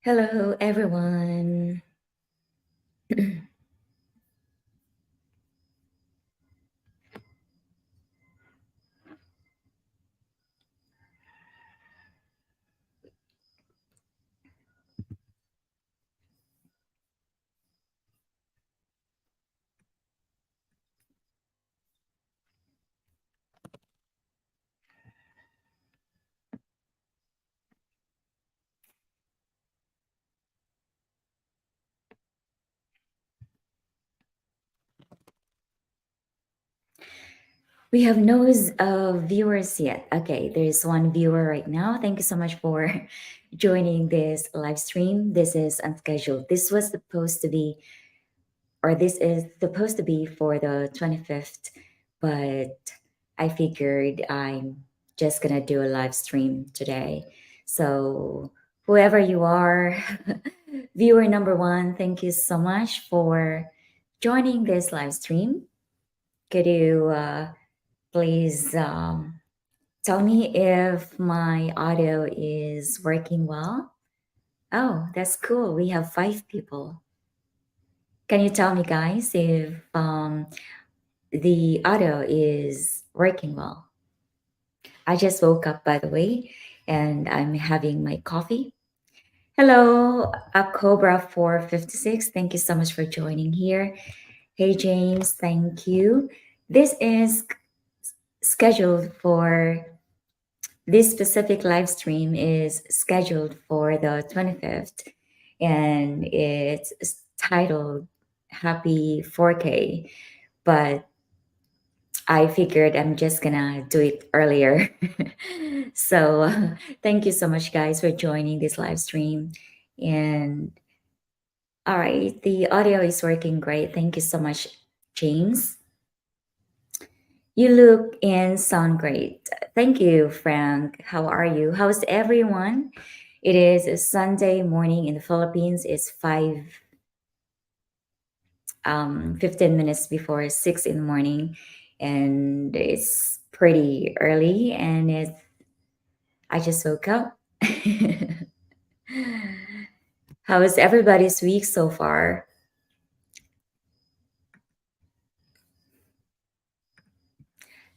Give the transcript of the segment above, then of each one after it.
Hello, everyone. We have no viewers yet. Okay, there's one viewer right now. Thank you so much for joining this live stream. This is unscheduled. This was supposed to be, or this is supposed to be for the 25th, but I figured I'm just gonna do a live stream today. So, whoever you are, viewer number one, thank you so much for joining this live stream. Could you please tell me if my audio is working well? Oh, that's cool. We have five people. Can you tell me, guys, if the audio is working well? I just woke up, by the way, and I'm having my coffee. Hello, a Cobra 456. Thank you so much for joining here. Hey, James, thank you. This is scheduled for This specific live stream is scheduled for the 25th and it's titled Happy 4K, but I figured I'm just gonna do it earlier. So, thank you so much, guys, for joining this live stream. And all right, the audio is working great. Thank you so much, James. You look and sound great. Thank you, Frank. How are you? How's everyone? It is a Sunday morning in the Philippines. It's 15 minutes before 6 in the morning, and it's pretty early. And I just woke up. How is everybody's week so far?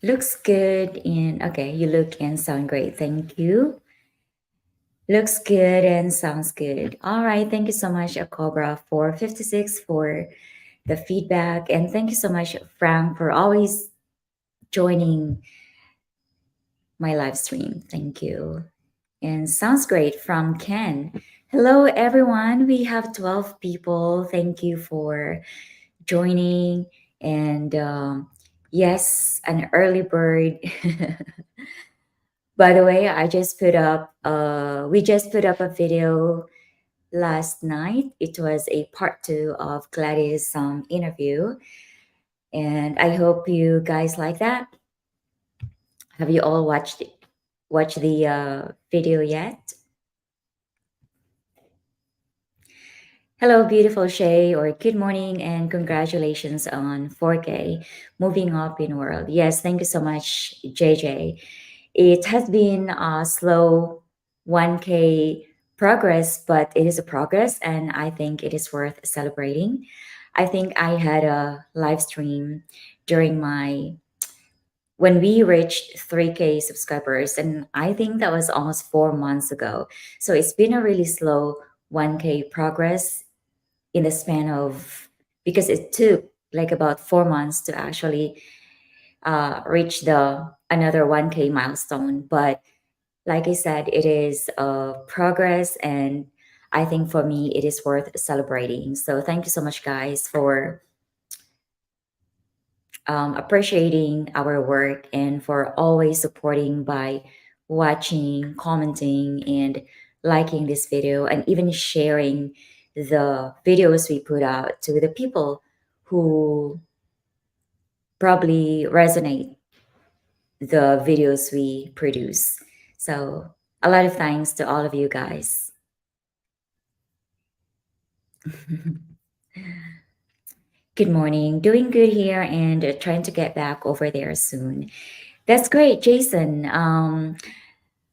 Looks good. And okay, you look and sound great. Thank you. Looks good and sounds good. All right. Thank you so much, Cobra 456, for the feedback. And thank you so much, Frank, for always joining my live stream. Thank you. And sounds great from Ken. Hello, everyone. We have 12 people. Thank you for joining. And yes, an early bird. By the way, we just put up a video last night. It was a part two of Gladys' interview. And I hope you guys like that. Have you all watched the video yet? Hello, beautiful Shay, or good morning and congratulations on 4K, moving up in world. Yes, thank you so much, JJ. It has been a slow 1K progress, but it is a progress, and I think it is worth celebrating. I think I had a live stream during my when we reached 3K subscribers, and I think that was almost 4 months ago. So it's been a really slow 1K progress in the span of, because it took like about 4 months to actually reach the another 1K milestone. But like I said, it is a progress, and I think for me it is worth celebrating. So thank you so much, guys, for appreciating our work and for always supporting by watching, commenting, and liking this video, and even sharing the videos we put out to the people who probably resonate the videos we produce. So, a lot of thanks to all of you guys. Good morning. Doing good here and trying to get back over there soon. That's great, Jason.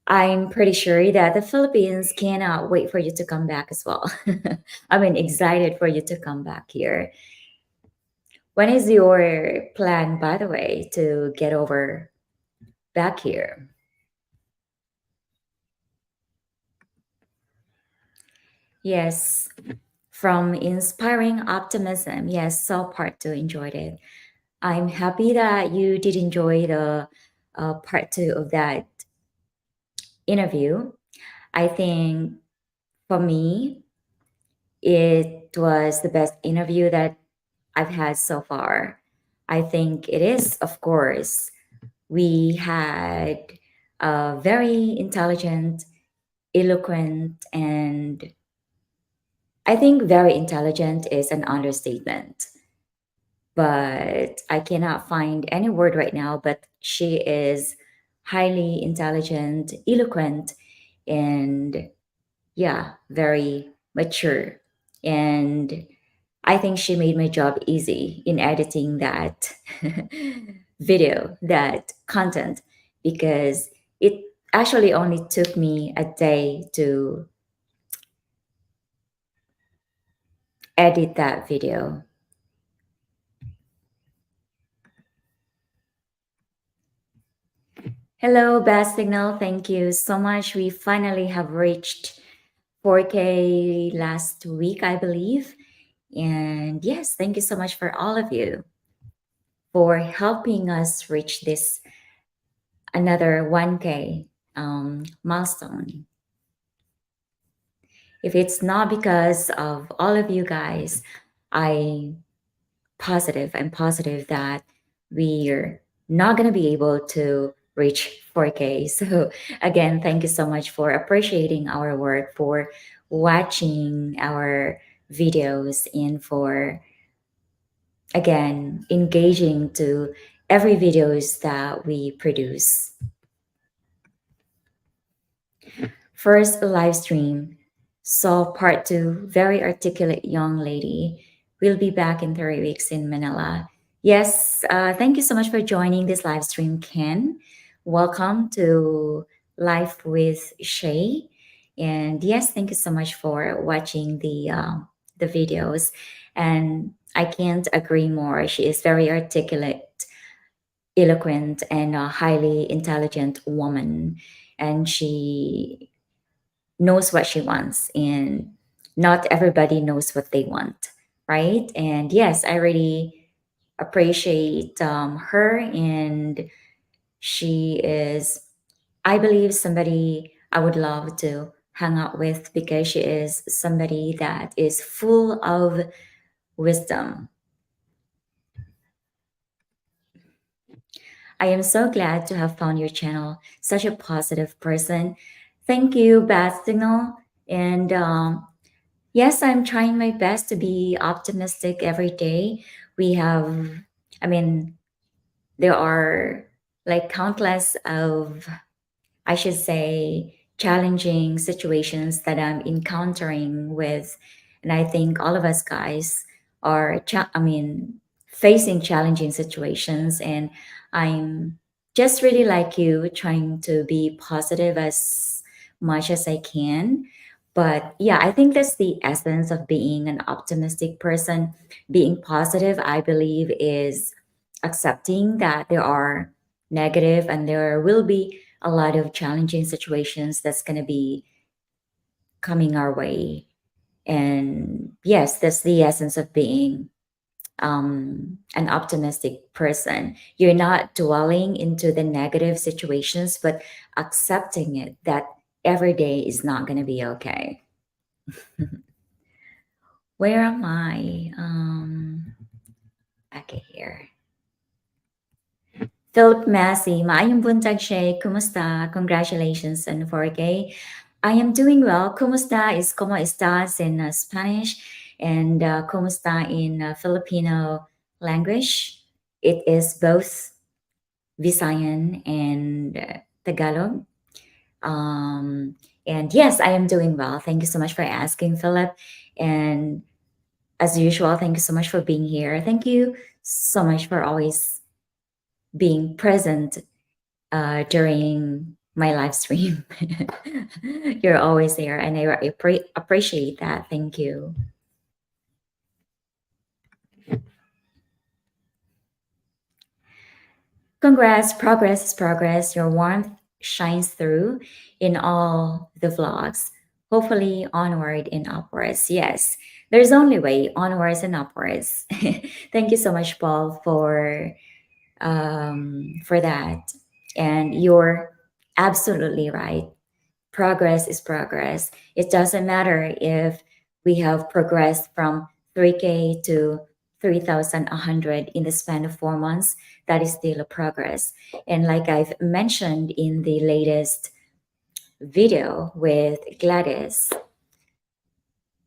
I'm pretty sure that the Philippines cannot wait for you to come back as well. I mean, excited for you to come back here. When is your plan, by the way, to get over back here? Yes, from inspiring optimism. Yes, so part two enjoyed it. I'm happy that you did enjoy the part two of that interview. I think for me, it was the best interview that I've had so far. I think it is, of course. We had a very intelligent, eloquent, and I think very intelligent is an understatement. But I cannot find any word right now. But she is highly intelligent, eloquent, and yeah, very mature. And I think she made my job easy in editing that video, that content, because it actually only took me a day to edit that video. Hello, Bad Signal. Thank you so much. We finally have reached 4K last week, I believe. And yes, thank you so much for all of you for helping us reach this another 1K milestone. If it's not because of all of you guys, I'm positive that we're not going to be able to reach 4K. So again, thank you so much for appreciating our work, for watching our videos, and for again engaging to every videos that we produce. First live stream, saw part two, very articulate young lady. We'll be back in 3 weeks in Manila. Yes, thank you so much for joining this live stream, Ken. Welcome to Life with Shay. And yes, thank you so much for watching the videos. And I can't agree more. She is very articulate, eloquent, and a highly intelligent woman. And she knows what she wants, and not everybody knows what they want, right? And yes, I really appreciate her, and she is, I believe, somebody I would love to hang out with, because she is somebody that is full of wisdom. I am so glad to have found your channel, such a positive person. Thank you, Bad Signal. And yes, I'm trying my best to be optimistic every day. We have, I mean, there are like countless of, I should say, challenging situations that I'm encountering with. And I think all of us guys are, facing challenging situations. And I'm just really like you, trying to be positive as much as I can. But yeah, I think that's the essence of being an optimistic person. Being positive, I believe, is accepting that there are negative and there will be a lot of challenging situations that's going to be coming our way. And yes, that's the essence of being an optimistic person. You're not dwelling into the negative situations, but accepting it that every day is not going to be okay. Where am I? Okay, here. Philip Massey, maayong buntag Shay. Kumusta? Congratulations on 4K. I am doing well. Kumusta is como estás in Spanish, and kumusta in Filipino language. It is both Visayan and Tagalog. Um, and yes, I am doing well. Thank you so much for asking, Philip. And as usual, thank you so much for being here. Thank you so much for always being present during my live stream. You're always there, and I appreciate that. Thank you. Congrats, progress is progress. Your warmth shines through in all the vlogs. Hopefully, onward and upwards. Yes, there's only way onwards and upwards. Thank you so much, Paul, for that. And you're absolutely right. Progress is progress. It doesn't matter if we have progressed from 3K to 3,100 in the span of 4 months. That is still a progress. And like I've mentioned in the latest video with Gladys,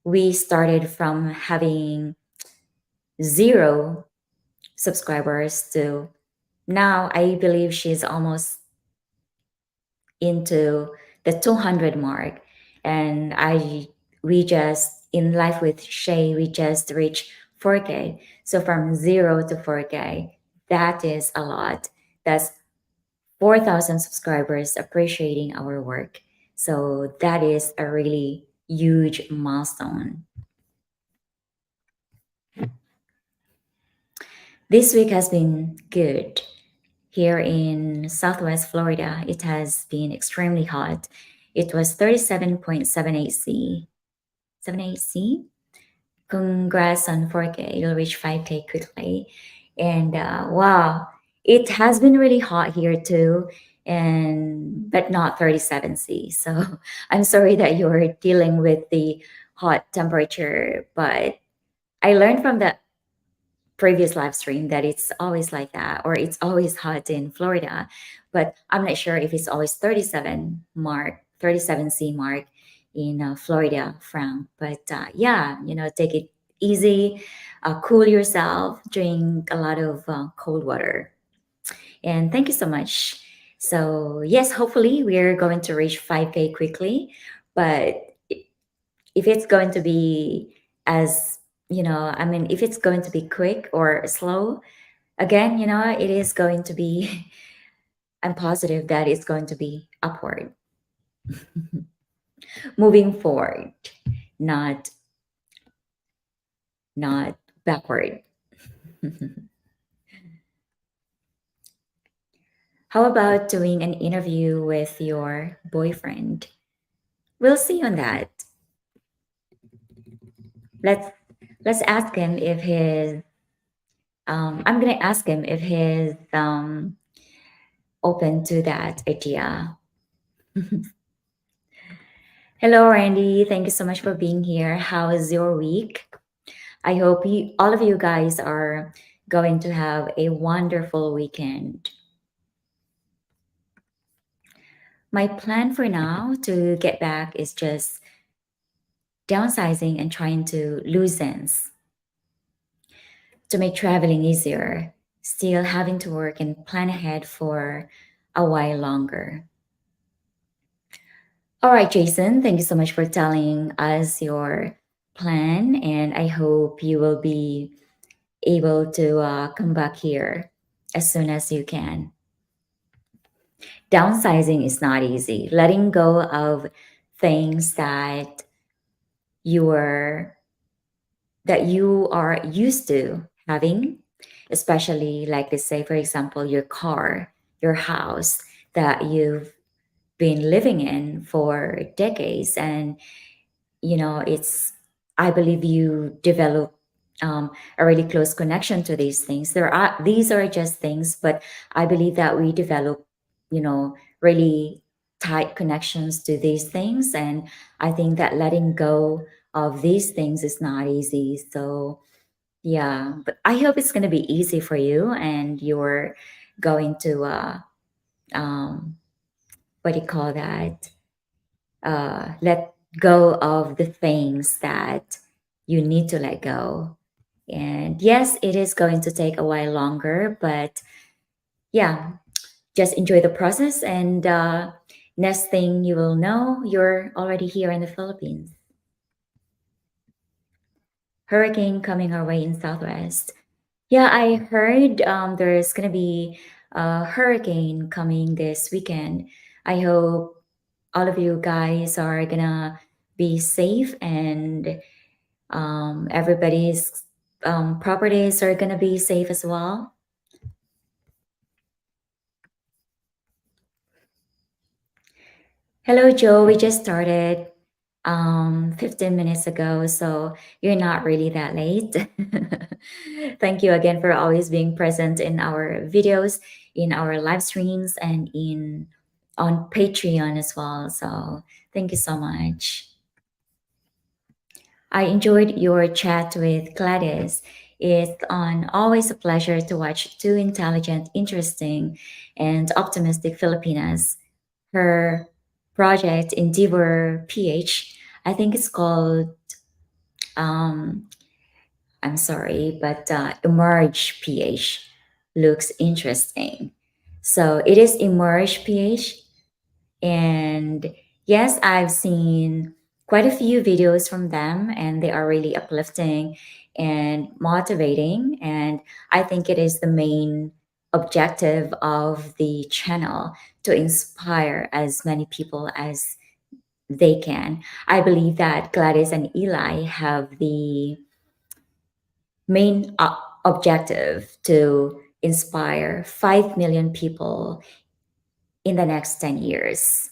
we started from having zero subscribers to now I believe she's almost into the 200 mark. And we just in life with Shay, we just reached 4K. So from 0 to 4K, that is a lot. That's 4,000 subscribers appreciating our work. So that is a really huge milestone. This week has been good. Here in Southwest Florida, it has been extremely hot. It was 37.78 C. 78 C? Congrats on 4K. You'll reach 5K quickly. And wow, it has been really hot here too, and but not 37 C. So I'm sorry that you're dealing with the hot temperature, but I learned from the previous live stream that it's always like that or it's always hot in Florida, but I'm not sure if it's always 37 C mark in Florida, Frank. But yeah, take it easy, cool yourself, drink a lot of cold water. And thank you so much. So, yes, hopefully we're going to reach 5K quickly, but if it's going to be as I mean, if it's going to be quick or slow, again, it is going to be, I'm positive that it's going to be upward, moving forward, not not backward. How about doing an interview with your boyfriend? We'll see on that. Let's let's ask him if his I'm gonna ask him if he's open to that idea. Hello, Randy. Thank you so much for being here. How is your week? I hope all of you guys are going to have a wonderful weekend. My plan for now to get back is just downsizing and trying to lose ends to make traveling easier, still having to work and plan ahead for a while longer. All right, Jason, thank you so much for telling us your plan, and I hope you will be able to come back here as soon as you can. Downsizing is not easy. Letting go of things you were that you are used to having, especially like let's say, for example, your car, your house that you've been living in for decades, and it's I believe you develop a really close connection to these things. These are just things, but I believe that we develop really tight connections to these things, and I think that letting go of these things is not easy. So yeah, but I hope it's going to be easy for you, and you're going to um what do you call that, let go of the things that you need to let go. And yes, it is going to take a while longer, but yeah, just enjoy the process. And next thing you will know, you're already here in the Philippines. Hurricane coming our way in Southwest. Yeah, I heard there's going to be a hurricane coming this weekend. I hope all of you guys are gonna be safe, and everybody's properties are gonna be safe as well. Hello, Joe. We just started 15 minutes ago, so you're not really that late. Thank you again for always being present in our videos, in our live streams, and in on Patreon as well. So thank you so much. I enjoyed your chat with Gladys. It's always a pleasure to watch two intelligent, interesting, and optimistic Filipinas. Her project Endeavor PH, I think it's called, um, I'm sorry, but Emerge PH looks interesting. So it is Emerge PH. And yes, I've seen quite a few videos from them, and they are really uplifting and motivating. And I think it is the main objective of the channel to inspire as many people as they can. I believe that Gladys and Eli have the main objective to inspire 5 million people in the next 10 years.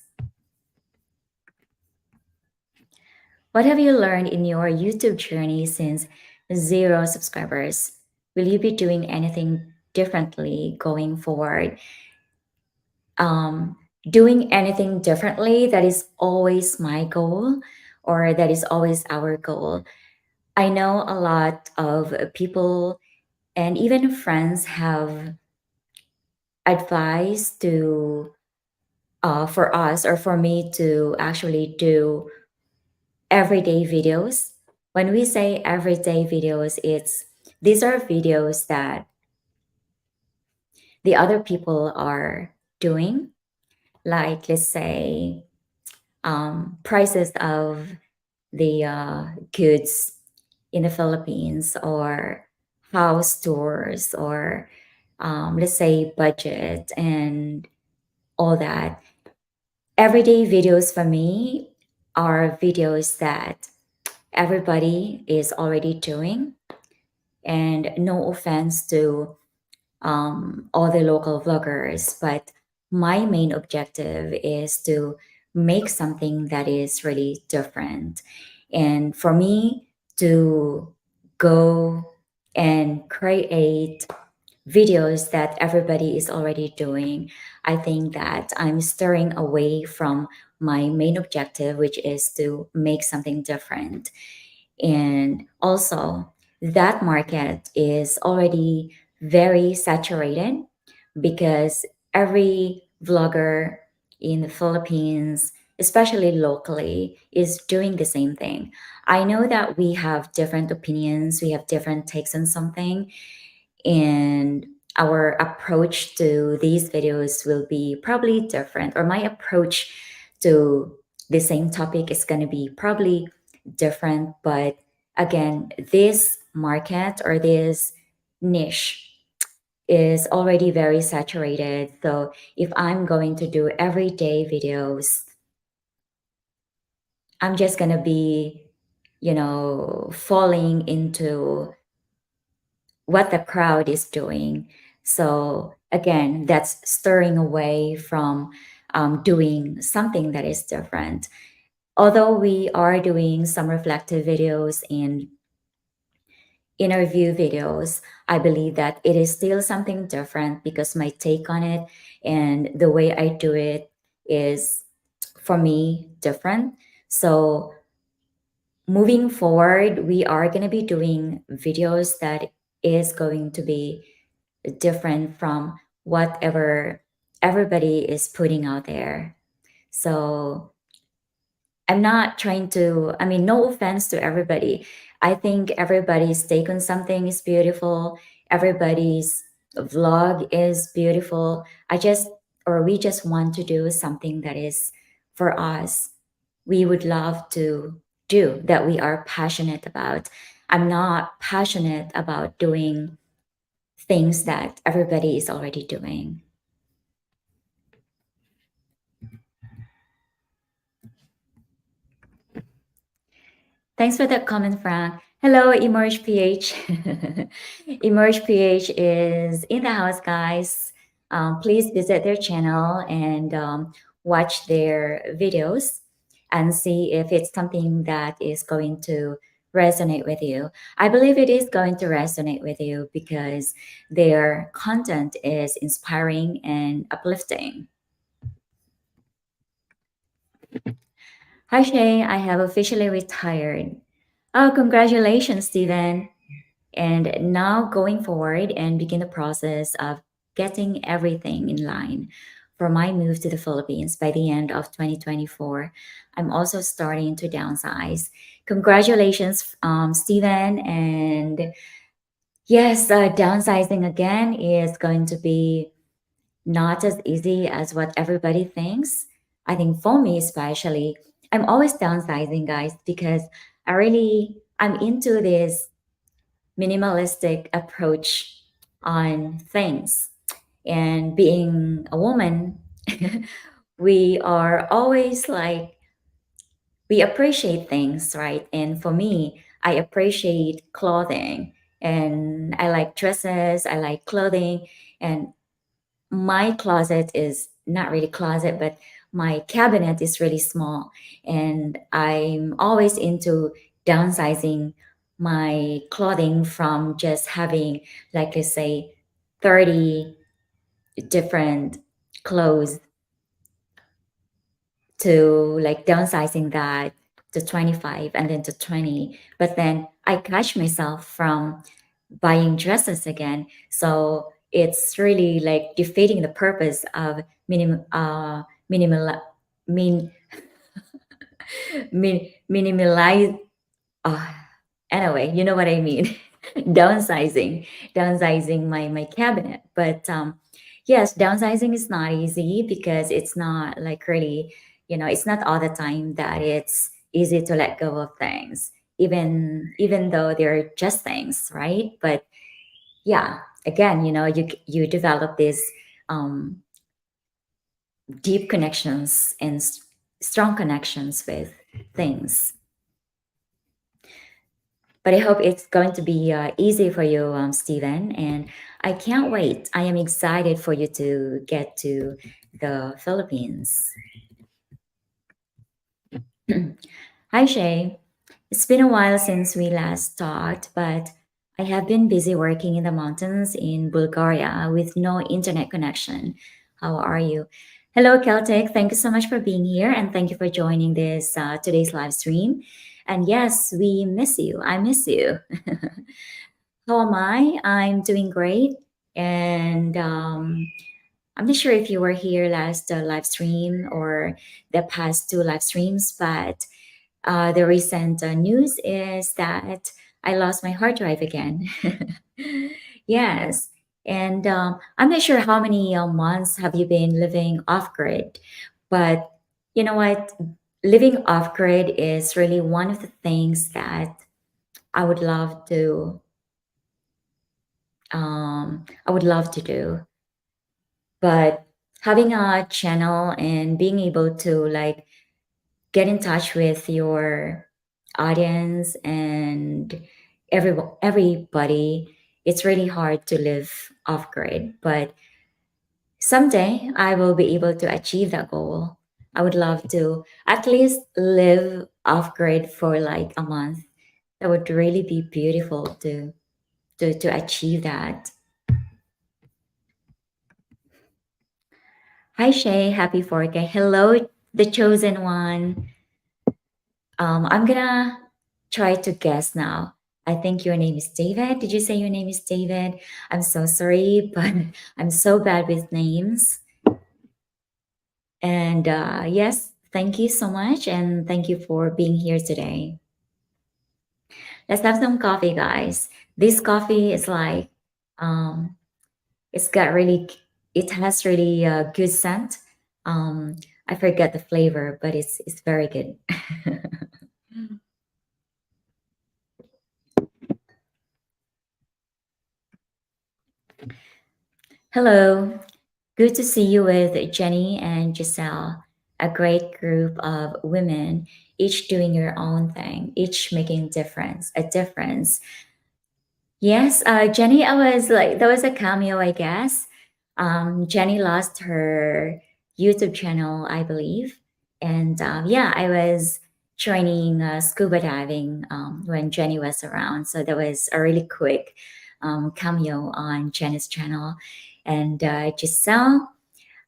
What have you learned in your YouTube journey since zero subscribers? Will you be doing anything differently going forward? Um, Doing anything differently, that is always my goal, or that is always our goal. I know a lot of people and even friends have advice to for us or for me to actually do everyday videos. When we say everyday videos, it's these are videos that the other people are doing, like let's say prices of the goods in the Philippines, or house tours, or let's say budget and all that. Everyday videos for me are videos that everybody is already doing, and no offense to all the local vloggers, but my main objective is to make something that is really different. And for me to go and create videos that everybody is already doing, I think that I'm stirring away from my main objective, which is to make something different. And also, that market is already very saturated because every vlogger in the Philippines, especially locally, is doing the same thing. I know that we have different opinions, we have different takes on something, and our approach to these videos will be probably different, or my approach to the same topic is going to be probably different. But again, this market or this niche is already very saturated. So if I'm going to do everyday videos, I'm just going to be, falling into what the crowd is doing. So again, that's stirring away from doing something that is different. Although we are doing some reflective videos and interview videos, I believe that it is still something different because my take on it and the way I do it is, for me, different. So moving forward, we are going to be doing videos that is going to be different from whatever everybody is putting out there. So I'm not trying to, I mean, no offense to everybody. I think everybody's take on something is beautiful. Everybody's vlog is beautiful. We just want to do something that is for us. We would love to do that we are passionate about. I'm not passionate about doing things that everybody is already doing. Thanks for that comment, Frank. Hello, Emerge PH. Emerge PH is in the house, guys. Please visit their channel and watch their videos and see if it's something that is going to resonate with you. I believe it is going to resonate with you because their content is inspiring and uplifting. Hi, Shay. I have officially retired. Oh, congratulations, Stephen. And now going forward and begin the process of getting everything in line for my move to the Philippines by the end of 2024. I'm also starting to downsize. Congratulations, Stephen. And yes, downsizing again is going to be not as easy as what everybody thinks. I think for me, especially, I'm always downsizing, guys, because I'm into this minimalistic approach on things. And being a woman, we are always like, we appreciate things, right? And for me, I appreciate clothing and I like dresses, I like clothing. And my closet is not really closet, but my cabinet is really small. And I'm always into downsizing my clothing from just having, like, let's say, 30 different clothes to like downsizing that to 25 and then to 20. But then I catch myself from buying dresses again. So it's really like defeating the purpose of minimal, min, minimalize. Uh, anyway, you know what I mean. downsizing, downsizing my cabinet. But yes, downsizing is not easy because it's not like really, it's not all the time that it's easy to let go of things, even though they're just things, right? But yeah, again, you develop these um, deep connections and strong connections with things. But I hope it's going to be easy for you, Stephen. And I can't wait. I am excited for you to get to the Philippines. Hi, Shay. It's been a while since we last talked, but I have been busy working in the mountains in Bulgaria with no internet connection. How are you? Hello, Celtic. Thank you so much for being here and thank you for joining this today's live stream. And yes, we miss you. I miss you. How am I? I'm doing great. And I'm not sure if you were here last live stream or the past two live streams, but the recent news is that I lost my hard drive again. Yes. And I'm not sure how many months have you been living off grid, but you know what? Living off grid is really one of the things that I would love to I would love to do. But having a channel and being able to like get in touch with your audience and everybody, it's really hard to live off grid. But someday I will be able to achieve that goal. I would love to at least live off grid for like a month. That would really be beautiful to achieve that. Hi Shay, happy 4K. Hello, the chosen one. I'm gonna try to guess now. I think your name is David. Did you say your name is David? I'm so sorry, but I'm so bad with names. And yes, thank you so much, and thank you for being here today. Let's have some coffee, guys. This coffee is like, um, it's got really, it has really good scent. Um, I forget the flavor, but it's very good. Hello. Good to see you with Jenny and Giselle. a great group of women, each doing your own thing, each making a difference. Yes, Jenny, I was like, that was a cameo, I guess. Jenny lost her YouTube channel, I believe. And yeah, I was joining scuba diving when Jenny was around. So that was a really quick cameo on Jenny's channel. And Giselle,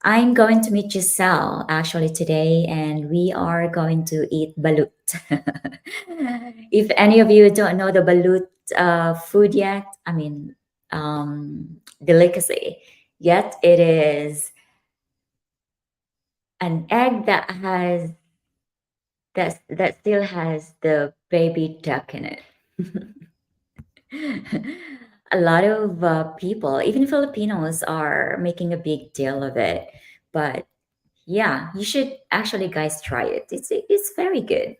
I'm going to meet Giselle actually today, and we are going to eat balut. If any of you don't know the balut food yet, I mean, delicacy, yet it is an egg that still has the baby duck in it. A lot of people, even Filipinos, are making a big deal of it. But yeah, you should actually guys try it. It's very good.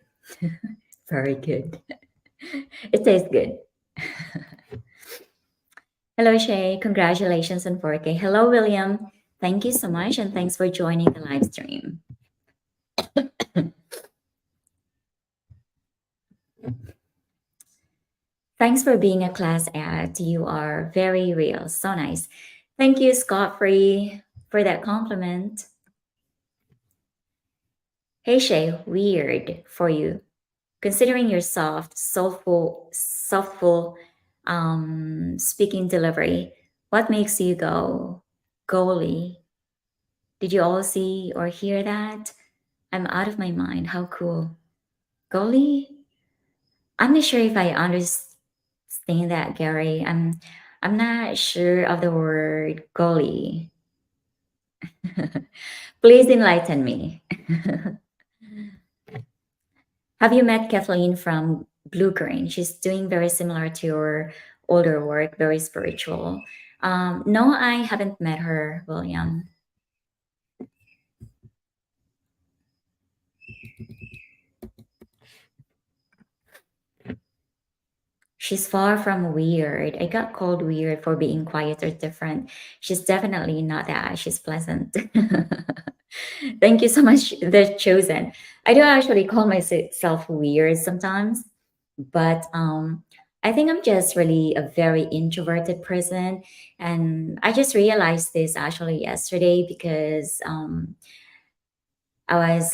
Very good. It tastes good. Hello Shay, congratulations on 4K. Hello William. Thank you so much and thanks for joining the live stream. Thanks for being a class act. You are very real. So nice. Thank you, Scott Free, for that compliment. Hey Shay, weird for you. Considering your softful speaking delivery, what makes you go, goalie? Did you all see or hear that? I'm out of my mind. How cool. Goalie? I'm not sure if I understand that, Gary. I'm not sure of the word goalie. Please enlighten me. Have you met Kathleen from Blue Green? She's doing very similar to your older work, very spiritual. No, I haven't met her, William. She's far from weird. I got called weird for being quiet or different. She's definitely not that. She's pleasant. Thank you so much, The Chosen. I do actually call myself weird sometimes, but I think I'm just really a very introverted person. And I just realized this actually yesterday because I was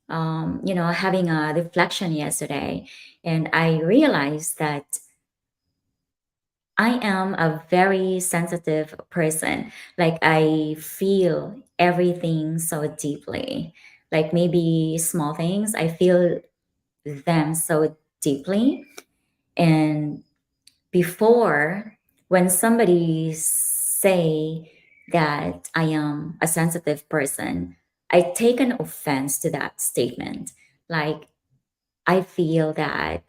having a reflection yesterday, and I realized that I am a very sensitive person. Like I feel everything so deeply. Like maybe small things, I feel them so deeply. And before, when somebody say that I am a sensitive person, I take an offense to that statement. Like I feel that,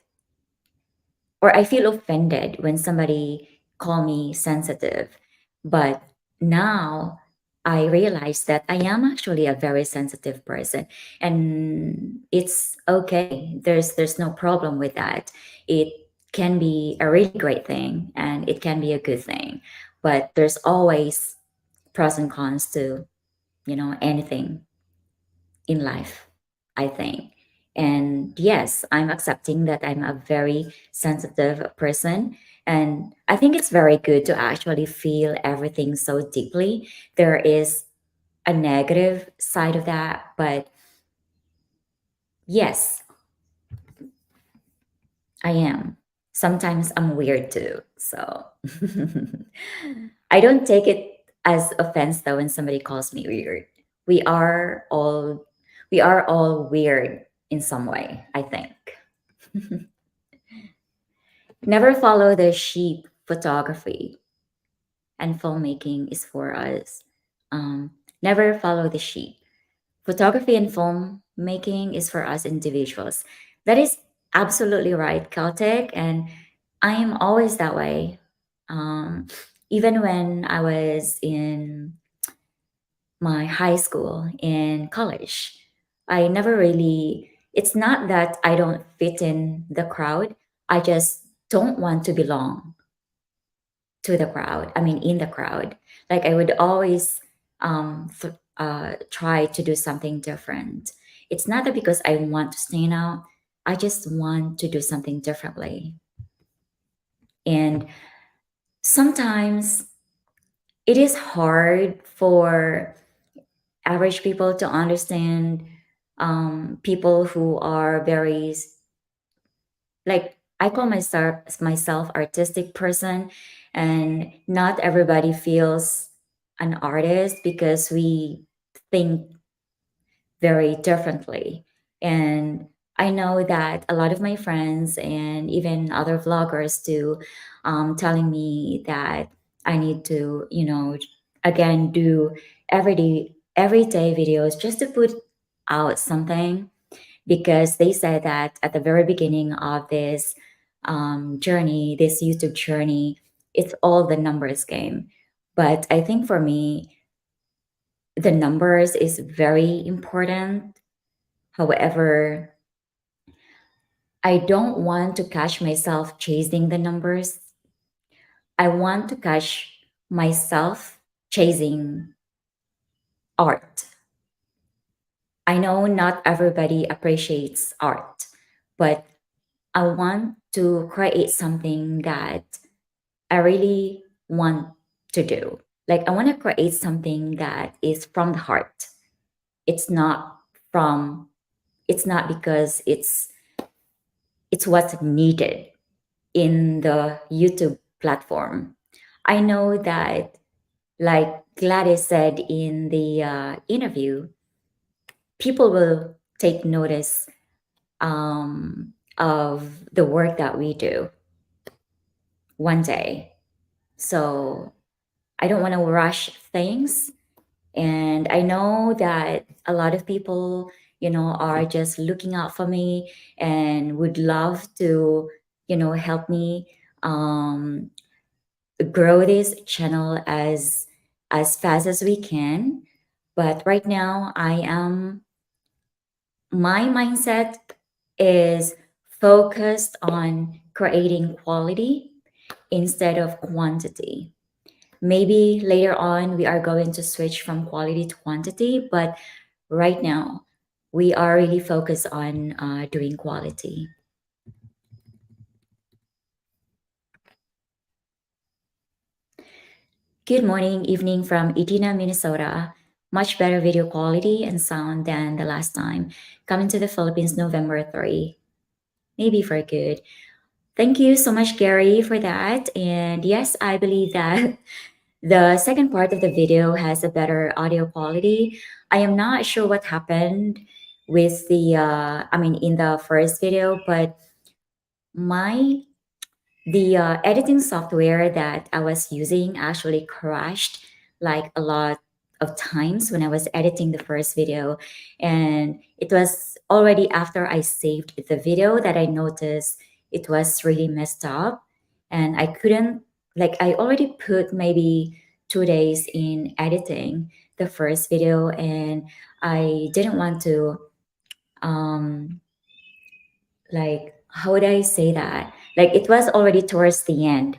or I feel offended when somebody call me sensitive. But now I realize that I am actually a very sensitive person, and it's okay. There's no problem with that. It can be a really great thing and it can be a good thing, but there's always pros and cons to anything in life, I think. And yes, I'm accepting that I'm a very sensitive person. And I think it's very good to actually feel everything so deeply. There is a negative side of that, but yes, I am. Sometimes I'm weird too. So I don't take it as offense though when somebody calls me weird. We are all we are all weird in some way, I think. Never follow the sheep. Photography and filmmaking is for us. Um, Never follow the sheep. Photography and filmmaking is for us individuals. That is absolutely right, Caltech, and I am always that way. Um, Even when I was in my high school and college, I never really, it's not that I don't fit in the crowd, I just don't want to belong to the crowd. I mean, in the crowd. Like I would always try to do something different. It's not that because I want to stand out, I just want to do something differently. And sometimes it is hard for average people to understand people who are very, like, I call myself artistic person, and not everybody feels an artist because we think very differently. And I know that a lot of my friends and even other vloggers too, telling me that I need to, again, do everyday videos just to put out something, because they said that at the very beginning of this journey, this YouTube journey, it's all the numbers game. But I think for me, the numbers is very important. However, I don't want to catch myself chasing the numbers. I want to catch myself chasing art. I know not everybody appreciates art, but I want to create something that I really want to do. Like, I want to create something that is from the heart. It's not from it's not because it's what's needed in the YouTube platform. I know that, like Gladys said in the interview, people will take notice of the work that we do one day. So I don't want to rush things. And I know that a lot of people, are just looking out for me and would love to, help me um, grow this channel as fast as we can. But right now, my mindset is focused on creating quality instead of quantity. Maybe later on we are going to switch from quality to quantity, but right now we are really focused on doing quality. Good morning, evening from Edina, Minnesota. Much better video quality and sound than the last time. Coming to the Philippines November 3. Maybe for good. Thank you so much, Gary, for that. And yes, I believe that the second part of the video has a better audio quality. I am not sure what happened with in the first video, but my the editing software that I was using actually crashed like a lot of times when I was editing the first video. And it was already after I saved the video that I noticed it was really messed up. And I couldn't, like, I already put maybe 2 days in editing the first video, and I didn't want to um like, how would I say that? Like, it was already towards the end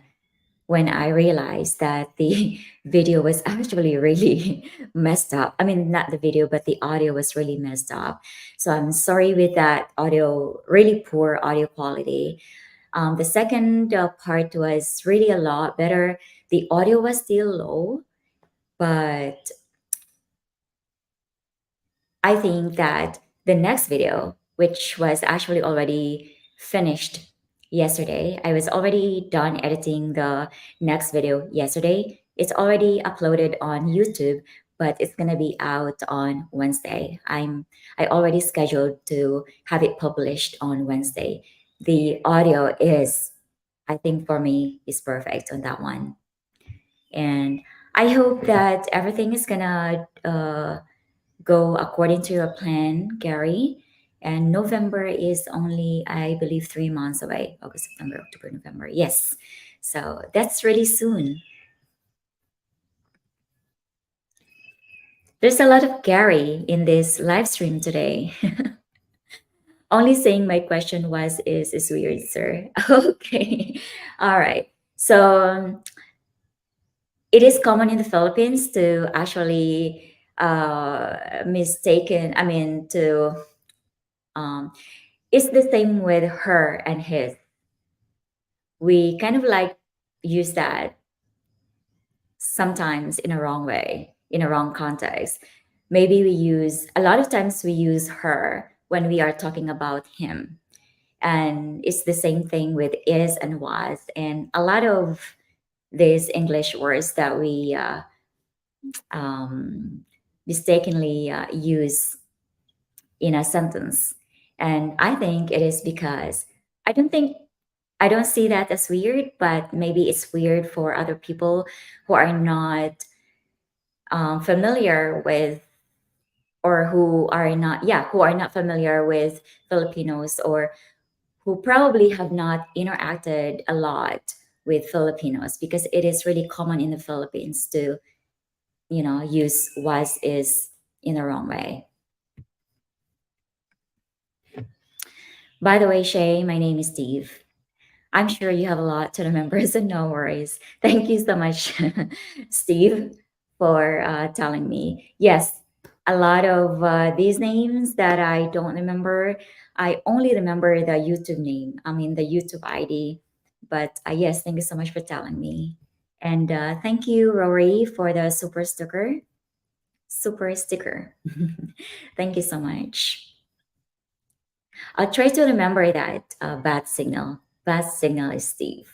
when I realized that the video was actually really messed up. I mean, not the video, but the audio was really messed up. So I'm sorry with that audio, really poor audio quality. The second part was really a lot better. The audio was still low, but I think that the next video, which was actually already finished yesterday, I was already done editing the next video yesterday. It's already uploaded on YouTube, but it's gonna be out on Wednesday. I already scheduled to have it published on Wednesday. The audio is, I think for me, is perfect on that one. And I hope that everything is gonna go according to your plan, Gary. And November is only, I believe, 3 months away. August, September, October, November. Yes. So that's really soon. There's a lot of Gary in this live stream today. Only saying my question is weird, sir. Okay. All right. So it is common in the Philippines to actually mistaken. I mean, to um, it's the same with her and his. We kind of like use that sometimes in a wrong way, in a wrong context. Maybe we use, a lot of times we use her when we are talking about him. And it's the same thing with is and was. And a lot of these English words that we um, mistakenly use in a sentence. And I think it is because I don't think I don't see that as weird, but maybe it's weird for other people who are not familiar with, or who are not familiar with Filipinos, or who probably have not interacted a lot with Filipinos, because it is really common in the Philippines to, use was is in the wrong way. By the way, Shay, my name is Steve. I'm sure you have a lot to remember, so no worries. Thank you so much, Steve, for telling me. Yes, a lot of these names that I don't remember. I only remember the YouTube name, I mean, the YouTube ID. But yes, thank you so much for telling me. And thank you, Rory, for the super sticker. Super sticker. Thank you so much. I'll try to remember that bat signal. Bat signal is Steve.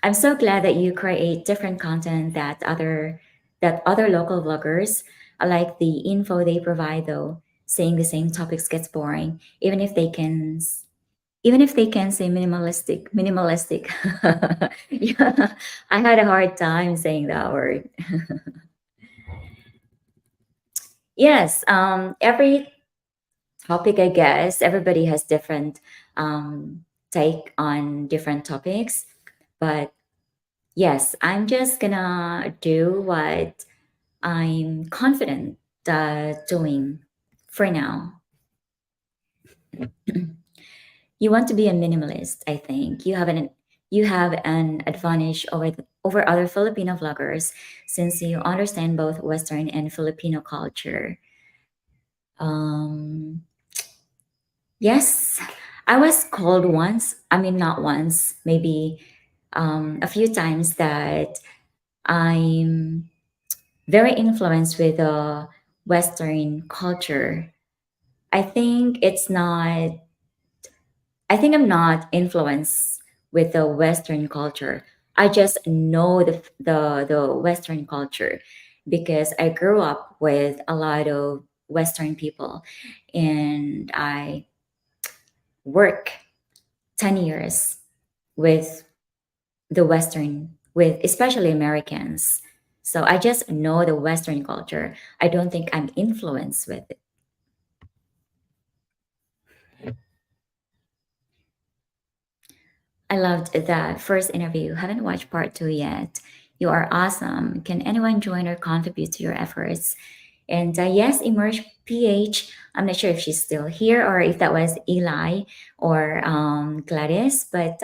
I'm so glad that you create different content that other local vloggers. I like the info they provide though. Saying the same topics gets boring, even if they can say minimalistic. Yeah, I had a hard time saying that word. Yes, every topic, I guess, everybody has different um, take on different topics, but yes, I'm just gonna do what I'm confident doing for now. You want to be a minimalist, I think. You have an advantage over other Filipino vloggers since you understand both Western and Filipino culture. Um, yes, I was called once. I mean, not once, maybe a few times that I'm very influenced with the Western culture. I think it's not, I think I'm not influenced with the Western culture. I just know the Western culture because I grew up with a lot of Western people, and I work 10 years with with especially Americans. So I just know the Western culture. I don't think I'm influenced with it. I loved that first interview. Haven't watched part two yet. You are awesome. Can anyone join or contribute to your efforts? And yes, Emerge PH. I'm not sure if she's still here or if that was Eli or Gladys, but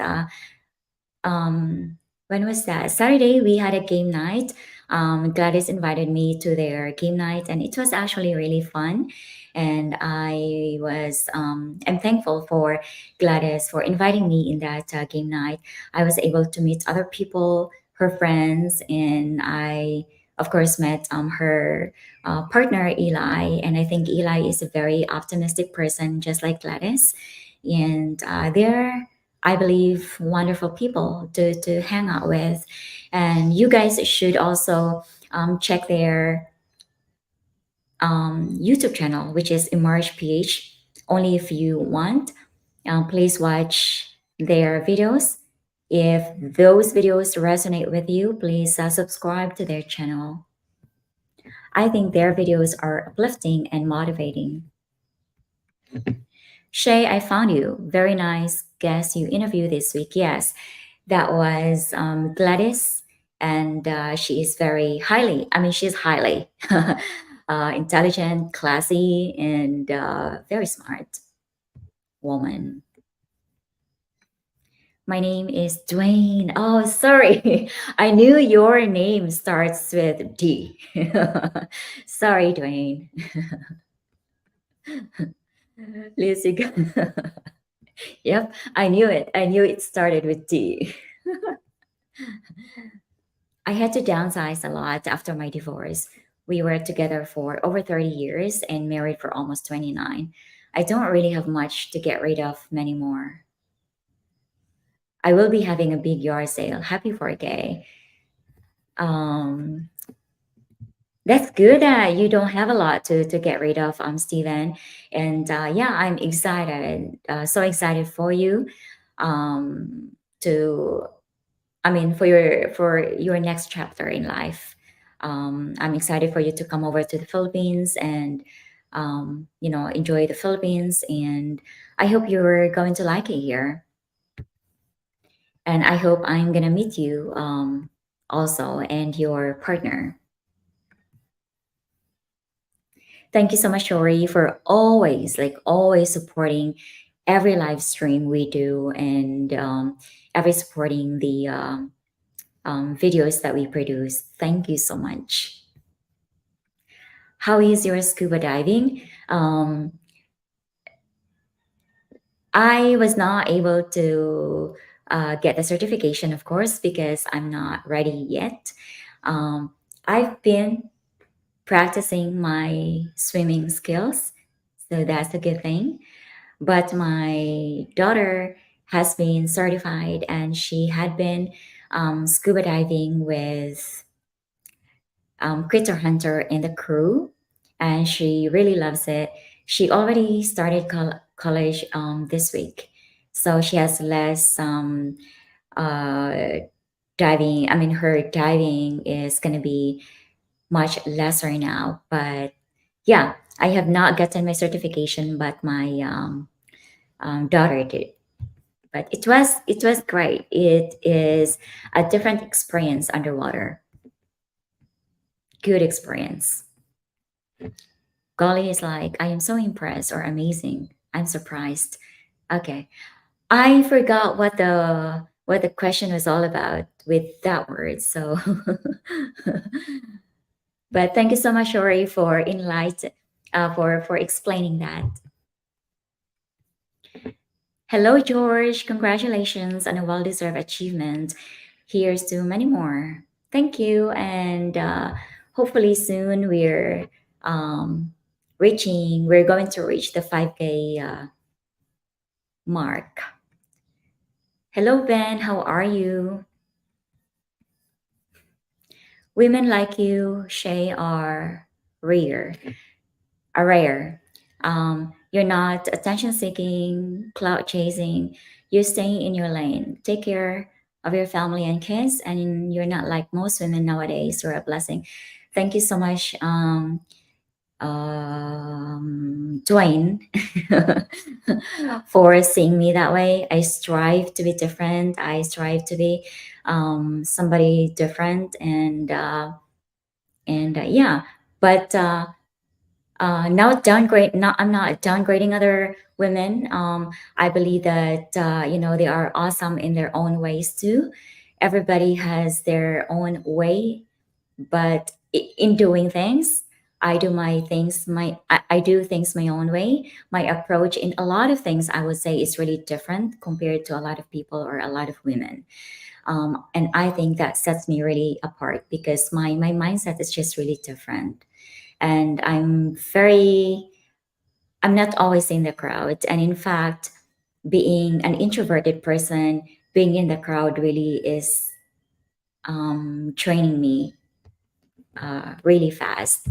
um, when was that? Saturday, we had a game night. Gladys invited me to their game night, and it was actually really fun. And I'm thankful for Gladys for inviting me in that game night. I was able to meet other people, her friends, and I, of course, met her partner, Eli. And I think Eli is a very optimistic person, just like Gladys. And they're, I believe, wonderful people to hang out with. And you guys should also check their YouTube channel, which is Emerge PH. Only if you want, please watch their videos. If those videos resonate with you, please subscribe to their channel. I think their videos are uplifting and motivating. Shay, I found you. Very nice guest you interviewed this week. Yes, that was Gladys, and she is she's highly intelligent, classy, and very smart woman. My name is Dwayne. Oh, sorry. I knew your name starts with D. Sorry, Dwayne. Lucy. Yep, I knew it. I knew it started with D. I had to downsize a lot after my divorce. We were together for over 30 years and married for almost 29. I don't really have much to get rid of anymore. I will be having a big yard sale. Happy 4K. Um, that's good that you don't have a lot to get rid of, Steven. And yeah, I'm excited, so excited for you, um, to for your next chapter in life. I'm excited for you to come over to the Philippines and enjoy the Philippines. And I hope you're going to like it here. And I hope I'm gonna meet you also and your partner. Thank you so much, Shori, for always, like always supporting every live stream we do and every supporting the videos that we produce. Thank you so much. How is your scuba diving? I was not able to get the certification, of course, because I'm not ready yet. Um, I've been practicing my swimming skills, so that's a good thing. But my daughter has been certified and she had been scuba diving with Critter Hunter in the crew, and she really loves it. She already started college this week, so she has less uh, diving. I mean, her diving is going to be much lesser now. But yeah, I have not gotten my certification, but my daughter did. But it was great. It is a different experience underwater. Good experience. Golly is like, I am so impressed or amazing. I'm surprised. Okay. I forgot what the question was all about with that word. So but thank you so much, Ori, for for explaining that. Hello, George. Congratulations on a well-deserved achievement. Here's to many more. Thank you, and hopefully soon we're going to reach the 5K mark. Hello, Ben. How are you? Women like you, Shay, rare. Are rare. You're not attention seeking, cloud chasing. You're staying in your lane. Take care of your family and kids, and you're not like most women nowadays. You're a blessing. Thank you so much, Dwayne, for seeing me that way. I strive to be different. I strive to be somebody different, and yeah. But not downgrade. Not I'm not downgrading other women. I believe that they are awesome in their own ways too. Everybody has their own way, but in doing things, I do things my own way. My approach in a lot of things, I would say, is really different compared to a lot of people or a lot of women. And I think that sets me really apart because my mindset is just really different. And I'm not always in the crowd. And in fact, being an introverted person, being in the crowd really is training me really fast.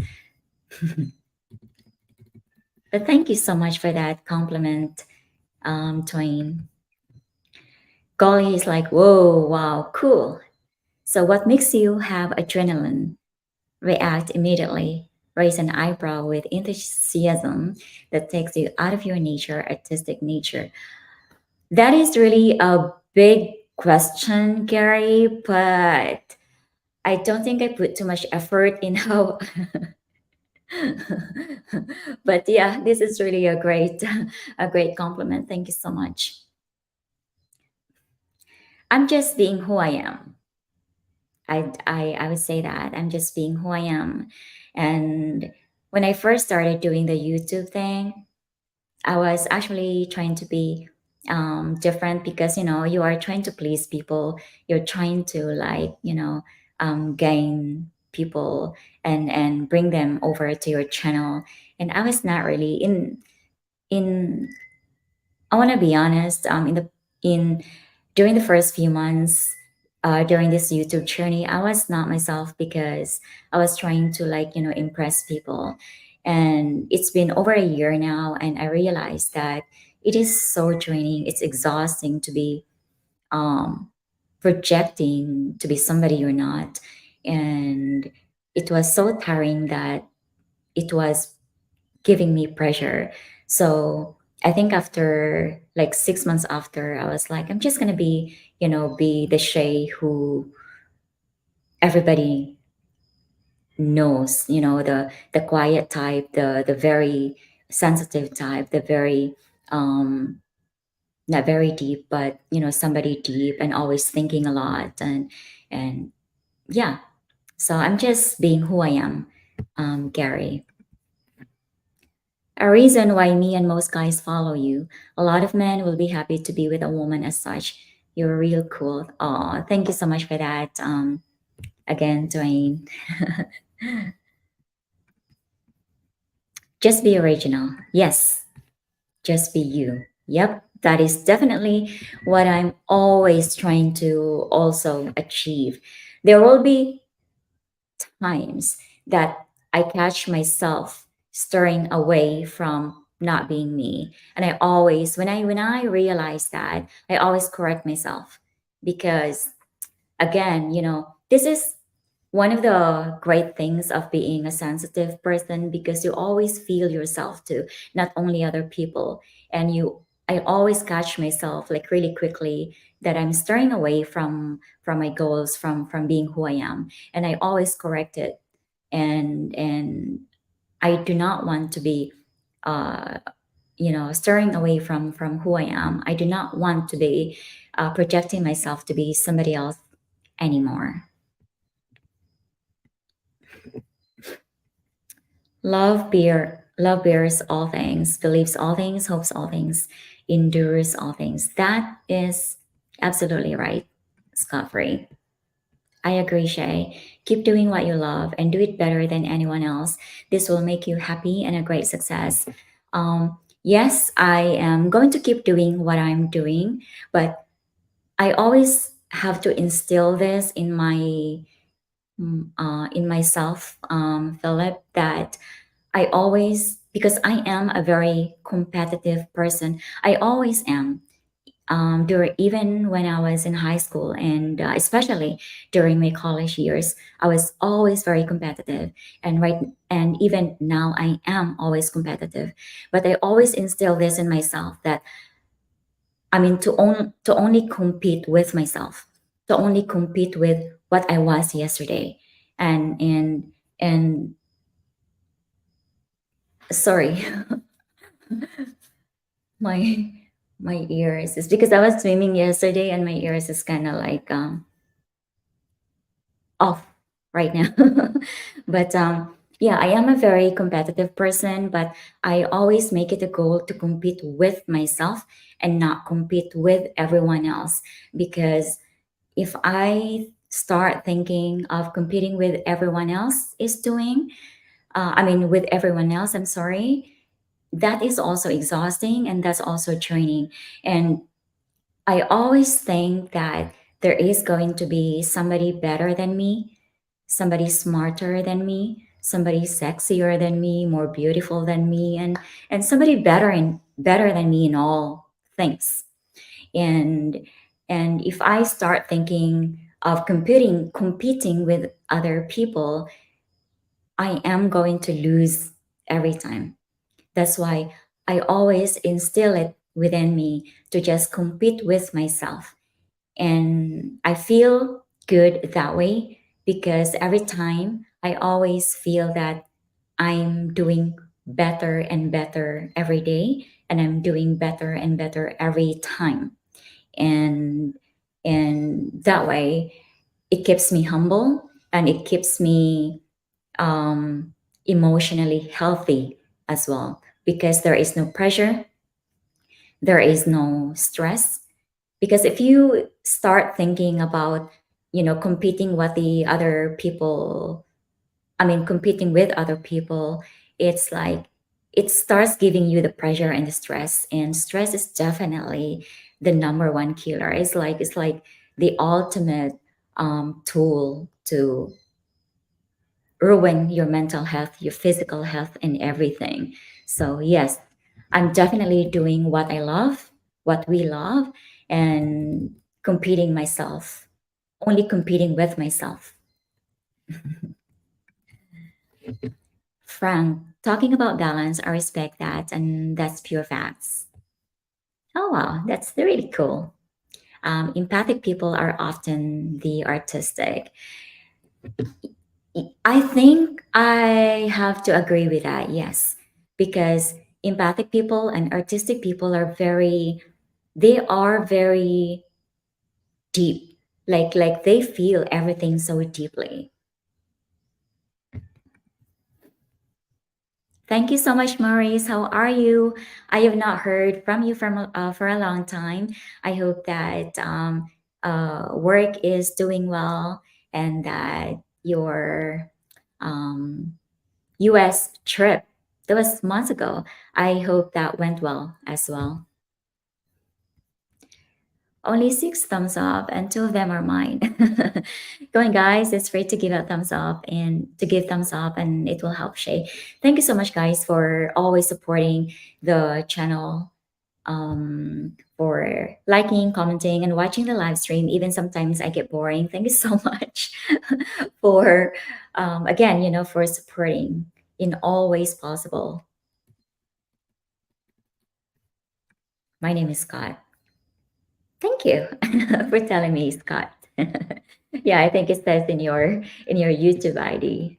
But thank you so much for that compliment, Twain. Golly is like, whoa, wow, cool. So, what makes you have adrenaline? React immediately, raise an eyebrow with enthusiasm that takes you out of your nature, artistic nature. That is really a big question, Gary, but I don't think I put too much effort in how. But yeah, this is really a great compliment. Thank you so much. I'm just being who I am. I would say that I'm just being who I am. And when I first started doing the YouTube thing, I was actually trying to be different because you are trying to please people. You're trying to like gain people and bring them over to your channel. And I was not really in. I want to be honest. In during the first few months, during this YouTube journey, I was not myself because I was trying to like impress people, and it's been over a year now, and I realized that it is so draining. It's exhausting to be um, projecting to be somebody you're not, and it was so tiring that it was giving me pressure. So I think after like 6 months after, I was like, I'm just gonna be the Shay who everybody knows, the quiet type, the very sensitive type, the very um not very deep, but somebody deep and always thinking a lot and yeah. So I'm just being who I am, Gary. A reason why me and most guys follow you. A lot of men will be happy to be with a woman as such. You're real cool. Oh, thank you so much for that. Again, Dwayne. Just be original. Yes, just be you. Yep, that is definitely what I'm always trying to also achieve. There will be times that I catch myself stirring away from not being me. And I always when I realize that, I always correct myself because again, this is one of the great things of being a sensitive person because you always feel yourself too, not only other people. And I always catch myself like really quickly that I'm stirring away from my goals, from being who I am, and I always correct it. And I do not want to be uh stirring away from who I am. I do not want to be projecting myself to be somebody else anymore. Love bears all things, believes all things, hopes all things, endures all things. That is absolutely right, Scott Free. I agree, Shay. Keep doing what you love and do it better than anyone else. This will make you happy and a great success. Yes, I am going to keep doing what I'm doing, but I always have to instill this in myself, Philip, that I always, because I am a very competitive person, I always am. During even when I was in high school and especially during my college years, I was always very competitive. And even now, I am always competitive. But I always instill this in myself that I mean to only compete with myself, to only compete with what I was yesterday, and sorry, my my ears is because I was swimming yesterday and my ears is kind of like off right now. But yeah, I am a very competitive person, but I always make it a goal to compete with myself and not compete with everyone else because if I start thinking of competing with everyone else is doing, with everyone else, I'm sorry, that is also exhausting and that's also training. And I always think that there is going to be somebody better than me, somebody smarter than me, somebody sexier than me, more beautiful than me, and somebody better than me in all things. And and if I start thinking of competing with other people, I am going to lose every time. That's why I always instill it within me to just compete with myself. And I feel good that way because every time I always feel that I'm doing better and better every day, and I'm doing better and better every time. And And that way, it keeps me humble and it keeps me um, emotionally healthy as well, because there is no pressure, there is no stress. Because if you start thinking about, competing what the other people, competing with other people, it's like it starts giving you the pressure and the stress. And stress is definitely the number one killer. It's like the ultimate tool to ruin your mental health, your physical health, and everything. So, yes, I'm definitely doing what I love, what we love, and competing myself, only competing with myself. Frank, talking about balance, I respect that, and that's pure facts. Oh, wow, that's really cool. Empathic people are often the artistic. I think I have to agree with that, yes, because empathic people and artistic people they are very deep. Like they feel everything so deeply. Thank you so much, Maurice. How are you? I have not heard from you for a long time. I hope that work is doing well and that your um, US trip that was months ago, I hope that went well as well. Only six thumbs up, and two of them are mine. Go on, guys. It's free to give a thumbs up and to give thumbs up, and it will help Shay. Thank you so much, guys, for always supporting the channel, for liking, commenting, and watching the live stream. Even sometimes I get boring. Thank you so much for, again, for supporting in all ways possible. My name is Scott. Thank you for telling me, Scott. Yeah, I think it says in your YouTube ID.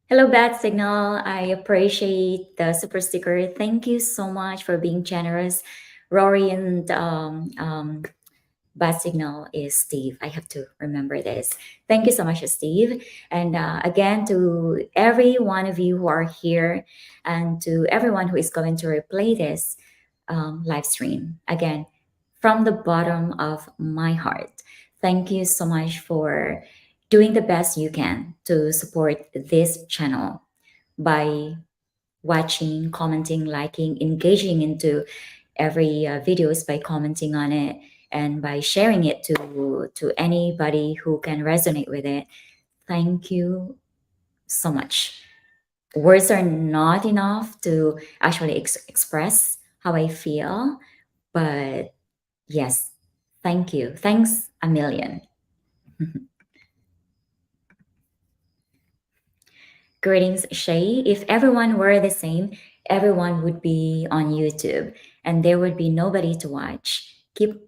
Hello, Bad Signal. I appreciate the super sticker. Thank you so much for being generous. Rory and Bad Signal is Steve. I have to remember this. Thank you so much, Steve. And again, to every one of you who are here and to everyone who is going to replay this live stream, again, from the bottom of my heart, thank you so much for doing the best you can to support this channel by watching, commenting, liking, engaging into every videos by commenting on it and by sharing it to anybody who can resonate with it. Thank you so much. Words are not enough to actually express how I feel, but yes, thank you. Thanks a million. Greetings, Shay. If everyone were the same, everyone would be on YouTube and there would be nobody to watch. Keep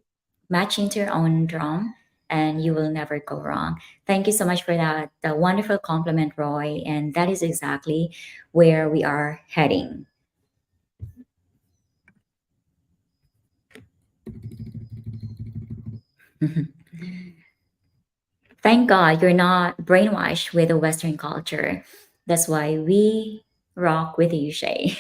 matching to your own drum and you will never go wrong. Thank you so much for that the wonderful compliment, Roy. And that is exactly where we are heading. Thank God you're not brainwashed with the Western culture. That's why we rock with you, Shay.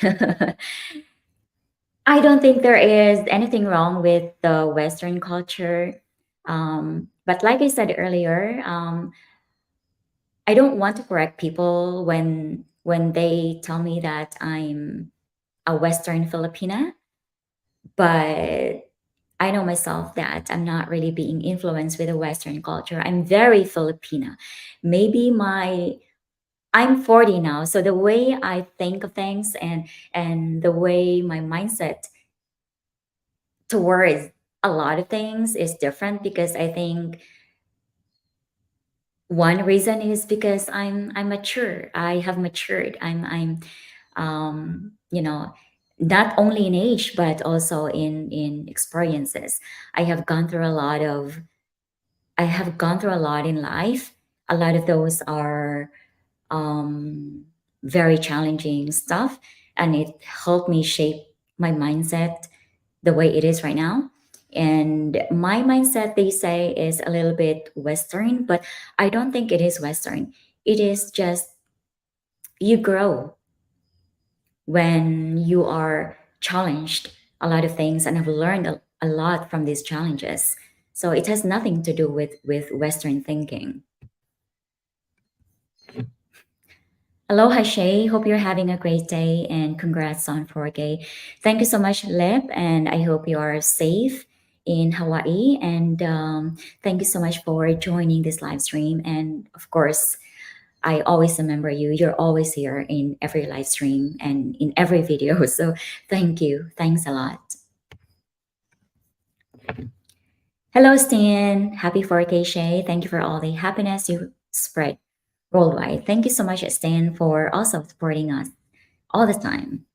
I don't think there is anything wrong with the Western culture. But like I said earlier, I don't want to correct people when they tell me that I'm a Western Filipina, but I know myself that I'm not really being influenced with the Western culture. I'm very Filipina. Maybe I'm 40 now, so the way I think of things and the way my mindset towards a lot of things is different because I think one reason is because I'm mature. I have matured. I'm not only in age but also in experiences. I have gone through a lot of I have gone through a lot in life. A lot of those are um, very challenging stuff, and it helped me shape my mindset the way it is right now. And my mindset, they say, is a little bit Western, but I don't think it is Western. It is just you grow when you are challenged a lot of things and have learned a lot from these challenges. So it has nothing to do with Western thinking. Aloha, Shay. Hope you're having a great day and congrats on 4K. Thank you so much, Lip, and I hope you are safe in Hawaii. And thank you so much for joining this live stream. And of course, I always remember you. You're always here in every live stream and in every video. So thank you. Thanks a lot. Hello, Stan. Happy 4K, Shay. Thank you for all the happiness you spread worldwide. Thank you so much, Stan, for also supporting us all the time.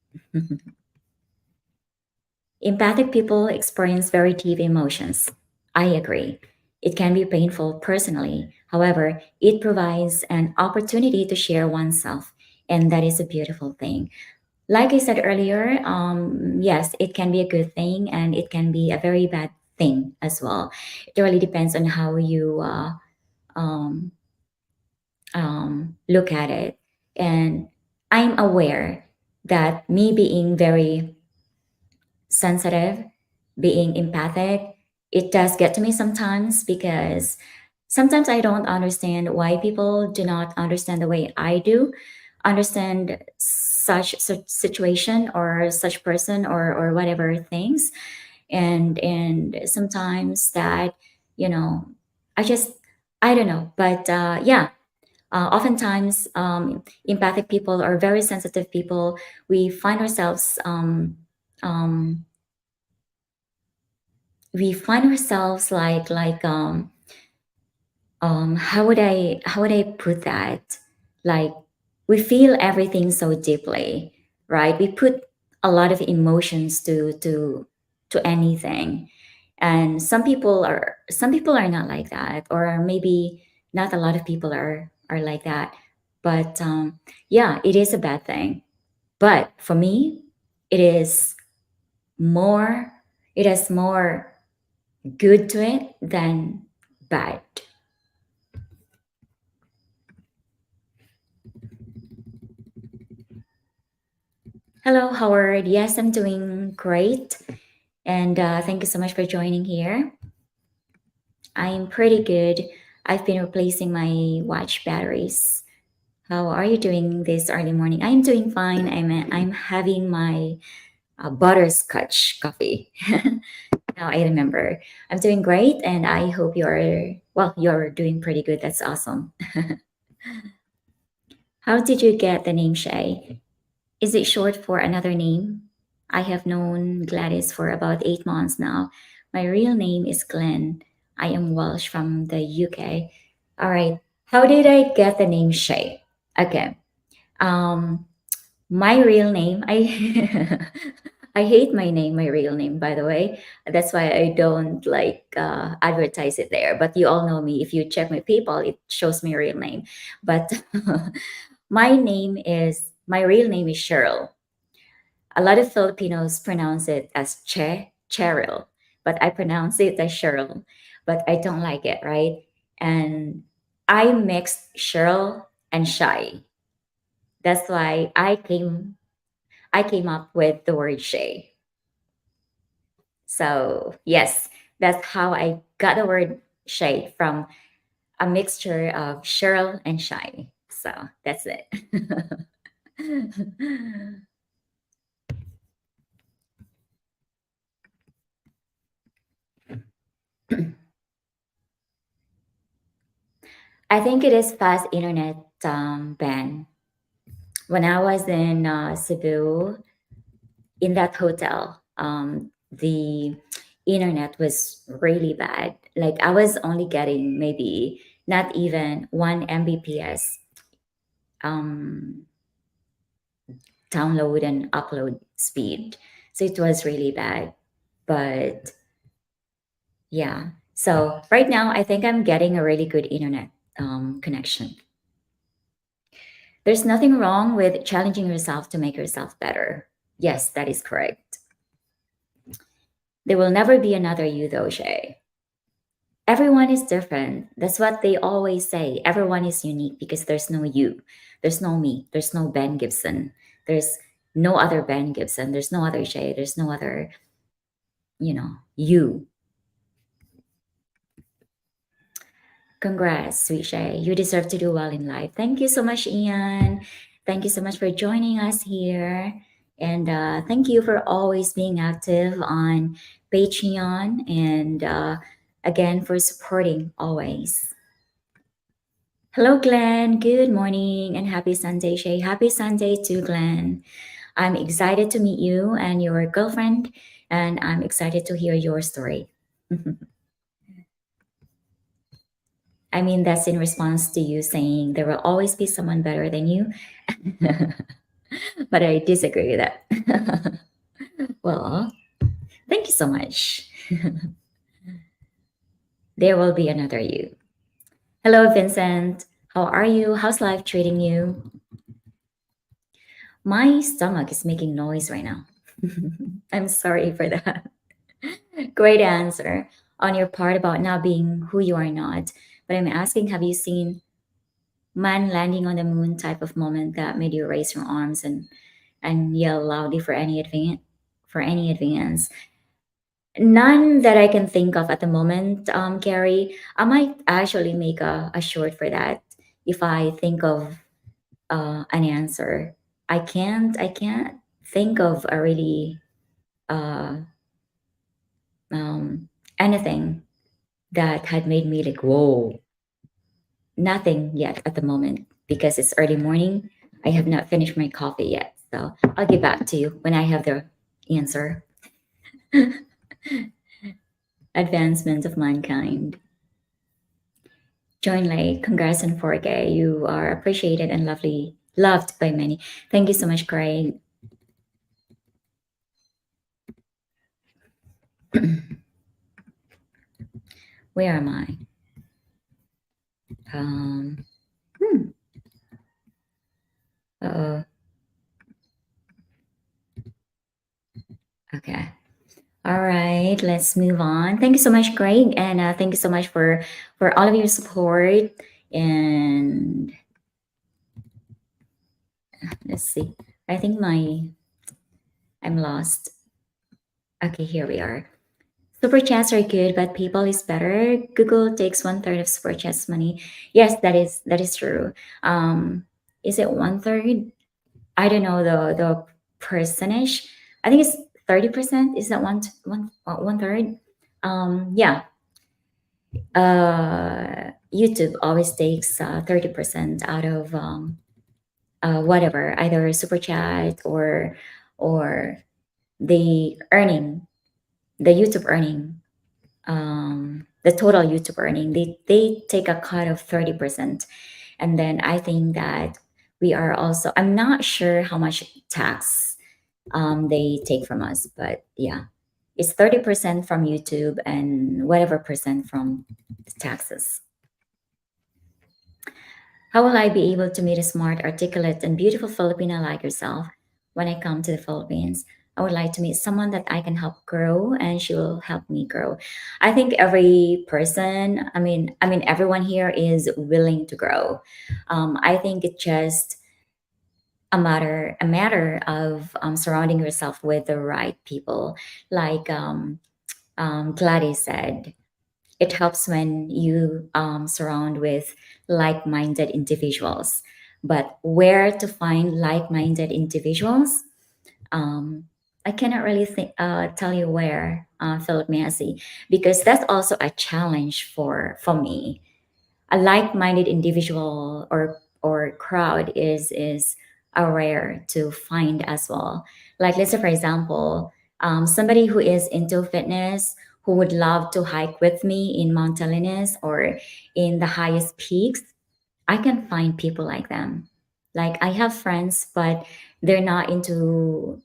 Empathic people experience very deep emotions. I agree. It can be painful personally. However, it provides an opportunity to share oneself, and that is a beautiful thing. Like I said earlier, yes, it can be a good thing and it can be a very bad thing as well. It really depends on how you um, look at it. And I'm aware that me being very sensitive, being empathic, it does get to me sometimes because sometimes I don't understand why people do not understand the way I do, understand such situation or such person or whatever things. And sometimes that, you know, I just I don't know. But yeah, oftentimes empathic people or very sensitive people, we find ourselves um, how would I put that? Like we feel everything so deeply, right? We put a lot of emotions to anything. And some people are not like that, or maybe not a lot of people are like that. But yeah, it is a bad thing. But for me, it is more it has more good to it than bad. Hello, Howard. Yes, I'm doing great. And thank you so much for joining here. I'm pretty good. I've been replacing my watch batteries. How are you doing this early morning? I'm doing fine. I'm having my butterscotch coffee. Now I remember. I'm doing great, and I hope you're doing pretty good. That's awesome. How did you get the name Shay? Is it short for another name? I have known Gladys for about 8 months now. My real name is Glenn. I am Welsh from the UK. All right. How did I get the name Shay? Okay. Um, my real name, I I hate my name, my real name, by the way. That's why I don't like advertise it there. But you all know me. If you check my PayPal, it shows my real name. But my real name is Cheryl. A lot of Filipinos pronounce it as Cheryl, but I pronounce it as Cheryl, but I don't like it, right? And I mixed Cheryl and Shy. That's why I came up with the word Shay. So yes, that's how I got the word Shay from a mixture of Cheryl and Shy. So that's it. I think it is fast internet ban. When I was in Cebu, in that hotel, the internet was really bad. Like I was only getting maybe not even 1 Mbps um, download and upload speed. So it was really bad. But yeah, so right now I think I'm getting a really good internet connection. There's nothing wrong with challenging yourself to make yourself better. Yes, that is correct. There will never be another you, though, Shay. Everyone is different. That's what they always say. Everyone is unique because there's no you. There's no me. There's no Ben Gibson. There's no other Ben Gibson. There's no other Shay. There's no other, you. Congrats, sweet Shay. You deserve to do well in life. Thank you so much, Ian. Thank you so much for joining us here. And thank you for always being active on Patreon and again for supporting always. Hello, Glenn. Good morning and happy Sunday, Shay. Happy Sunday to Glenn. I'm excited to meet you and your girlfriend, and I'm excited to hear your story. I mean, that's in response to you saying there will always be someone better than you. But I disagree with that. Well, thank you so much. There will be another you. Hello, Vincent. How are you? How's life treating you? My stomach is making noise right now. I'm sorry for that. Great answer on your part about not being who you are not. But I'm asking, have you seen man landing on the moon type of moment that made you raise your arms and yell loudly for any advance? None that I can think of at the moment, Gary. I might actually make a short for that if I think of an answer. I can't think of a really uh, um, anything that had made me like, whoa. Nothing yet at the moment because it's early morning. I have not finished my coffee yet. So I'll get back to you when I have the answer. Advancement of mankind. Join late. Congrats on 4K. You are appreciated and loved by many. Thank you so much, Craig. Where am I? Um, hmm. Uh-oh. Okay. All right, let's move on. Thank you so much, Craig, and thank you so much for all of your support. And let's see. I think I'm lost. Okay, here we are. Super chats are good, but PayPal is better. Google takes 1/3 of super chats money. Yes, that is true. Um, is it 1/3? I don't know the percentage. I think it's 30%. Is that one third? Yeah. YouTube always takes 30% out of whatever, either super chat or the earning, the YouTube earning, the total YouTube earning. They take a cut of 30%, and then I think that we are also. I'm not sure how much tax they take from us, but yeah, it's 30% from YouTube and whatever percent from the taxes. How will I be able to meet a smart, articulate, and beautiful Filipino like yourself when I come to the Philippines? I would like to meet someone that I can help grow and she will help me grow. I think every person, I mean everyone here is willing to grow. I think it's just a matter of surrounding yourself with the right people. Like Gladys said, it helps when you surround with like-minded individuals. But where to find like-minded individuals? um, I cannot really tell you where, Philip Massey, because that's also a challenge for me. A like-minded individual or crowd is a rare to find as well. Like, let's say for example, somebody who is into fitness, who would love to hike with me in Mount Elinas or in the highest peaks. I can find people like them. Like, I have friends, but they're not into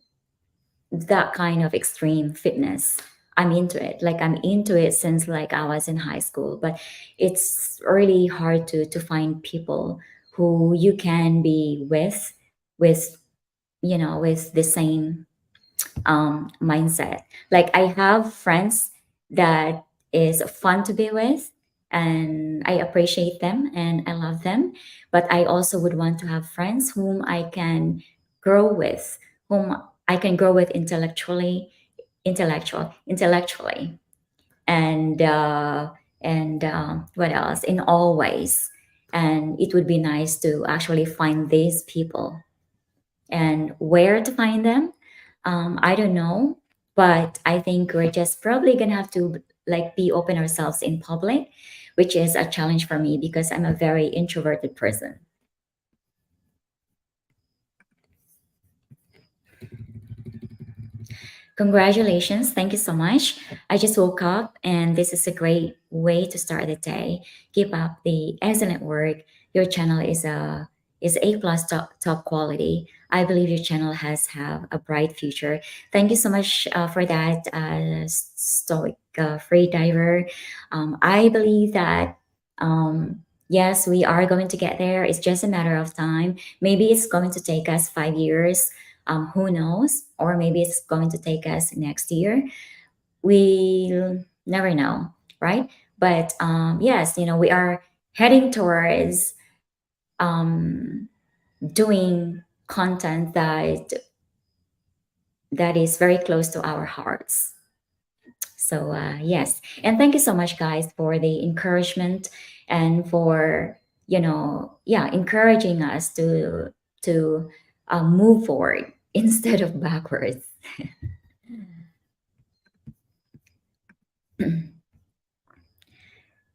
that kind of extreme fitness. I'm into it. Like, I'm into it since like I was in high school, but it's really hard to find people who you can be with with the same mindset. Like I have friends that is fun to be with, and I appreciate them and I love them. But I also would want to have friends whom I can grow with, whom I can grow with intellectually, and what else? In all ways. And it would be nice to actually find these people, and where to find them, I don't know. But I think we're just probably gonna have to like be open ourselves in public, which is a challenge for me because I'm a very introverted person. Congratulations. Thank you so much. I just woke up and this is a great way to start the day. Keep up the excellent work. Your channel is A plus top quality. I believe your channel has have a bright future. Thank you so much for that, stoic free diver. I believe that yes, we are going to get there. It's just a matter of time. Maybe it's going to take us 5 years, who knows? Or maybe it's going to take us next year. We'll never know, right? But yes, we are heading towards um, doing content that is very close to our hearts. So yes, and thank you so much, guys, for the encouragement and for yeah, encouraging us to move forward instead of backwards.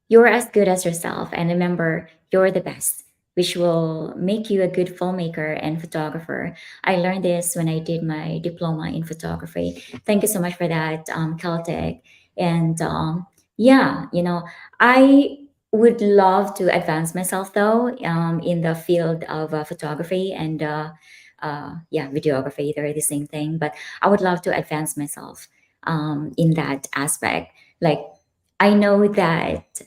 You're as good as yourself, and remember, you're the best, which will make you a good filmmaker and photographer. I learned this when I did my diploma in photography. Thank you so much for that, Caltech. And yeah, I would love to advance myself though, in the field of photography and yeah, videography. They're the same thing, but I would love to advance myself in that aspect. Like, I know that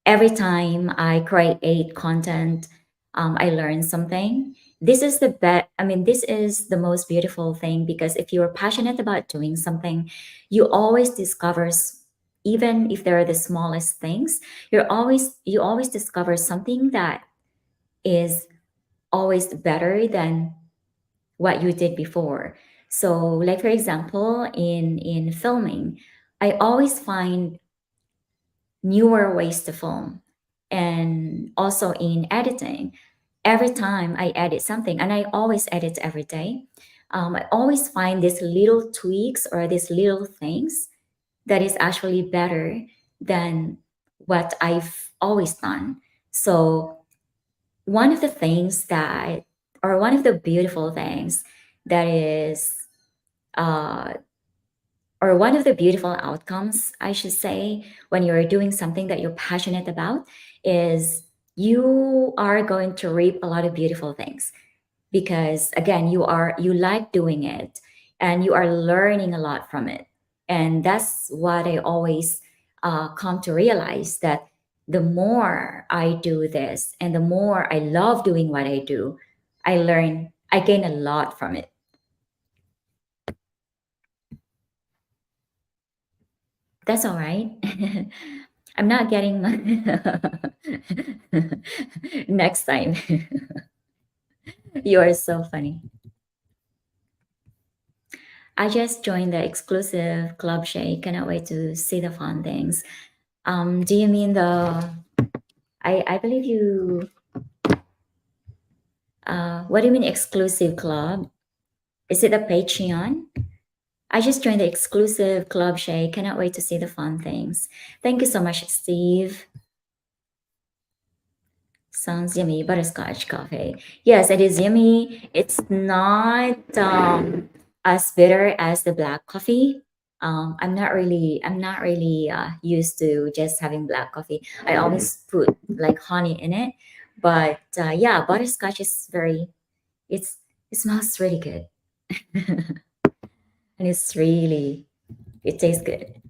every time I create content, I learn something. This is the best. I mean, this is the most beautiful thing because if you're passionate about doing something, you always discovers, even if they're the smallest things, you always discover something that is always better than what you did before. So, like for example, in filming, I always find newer ways to film. And also in editing, every time I edit something, and I always edit every day, I always find these little tweaks or these little things that is actually better than what I've always done. So, one of the things that, or one of the beautiful things that is, uh, or one of the beautiful outcomes, I should say, when you're doing something that you're passionate about, is you are going to reap a lot of beautiful things because again, you like doing it and you are learning a lot from it. And that's what I always come to realize, that the more I do this and the more I love doing what I do, I gain a lot from it. That's all right. I'm not getting next time. You are so funny. I just joined the exclusive club shake. Cannot wait to see the fun things. Do you mean the? I believe you. What do you mean exclusive club? Is it a Patreon? I just joined the exclusive club shake. Cannot wait to see the fun things. Thank you so much, Steve. Sounds yummy. Butterscotch coffee. Yes, it is yummy. It's not as bitter as the black coffee. I'm not really used to just having black coffee. I always put like honey in it. But yeah, butterscotch is it's it smells really good. And it tastes good.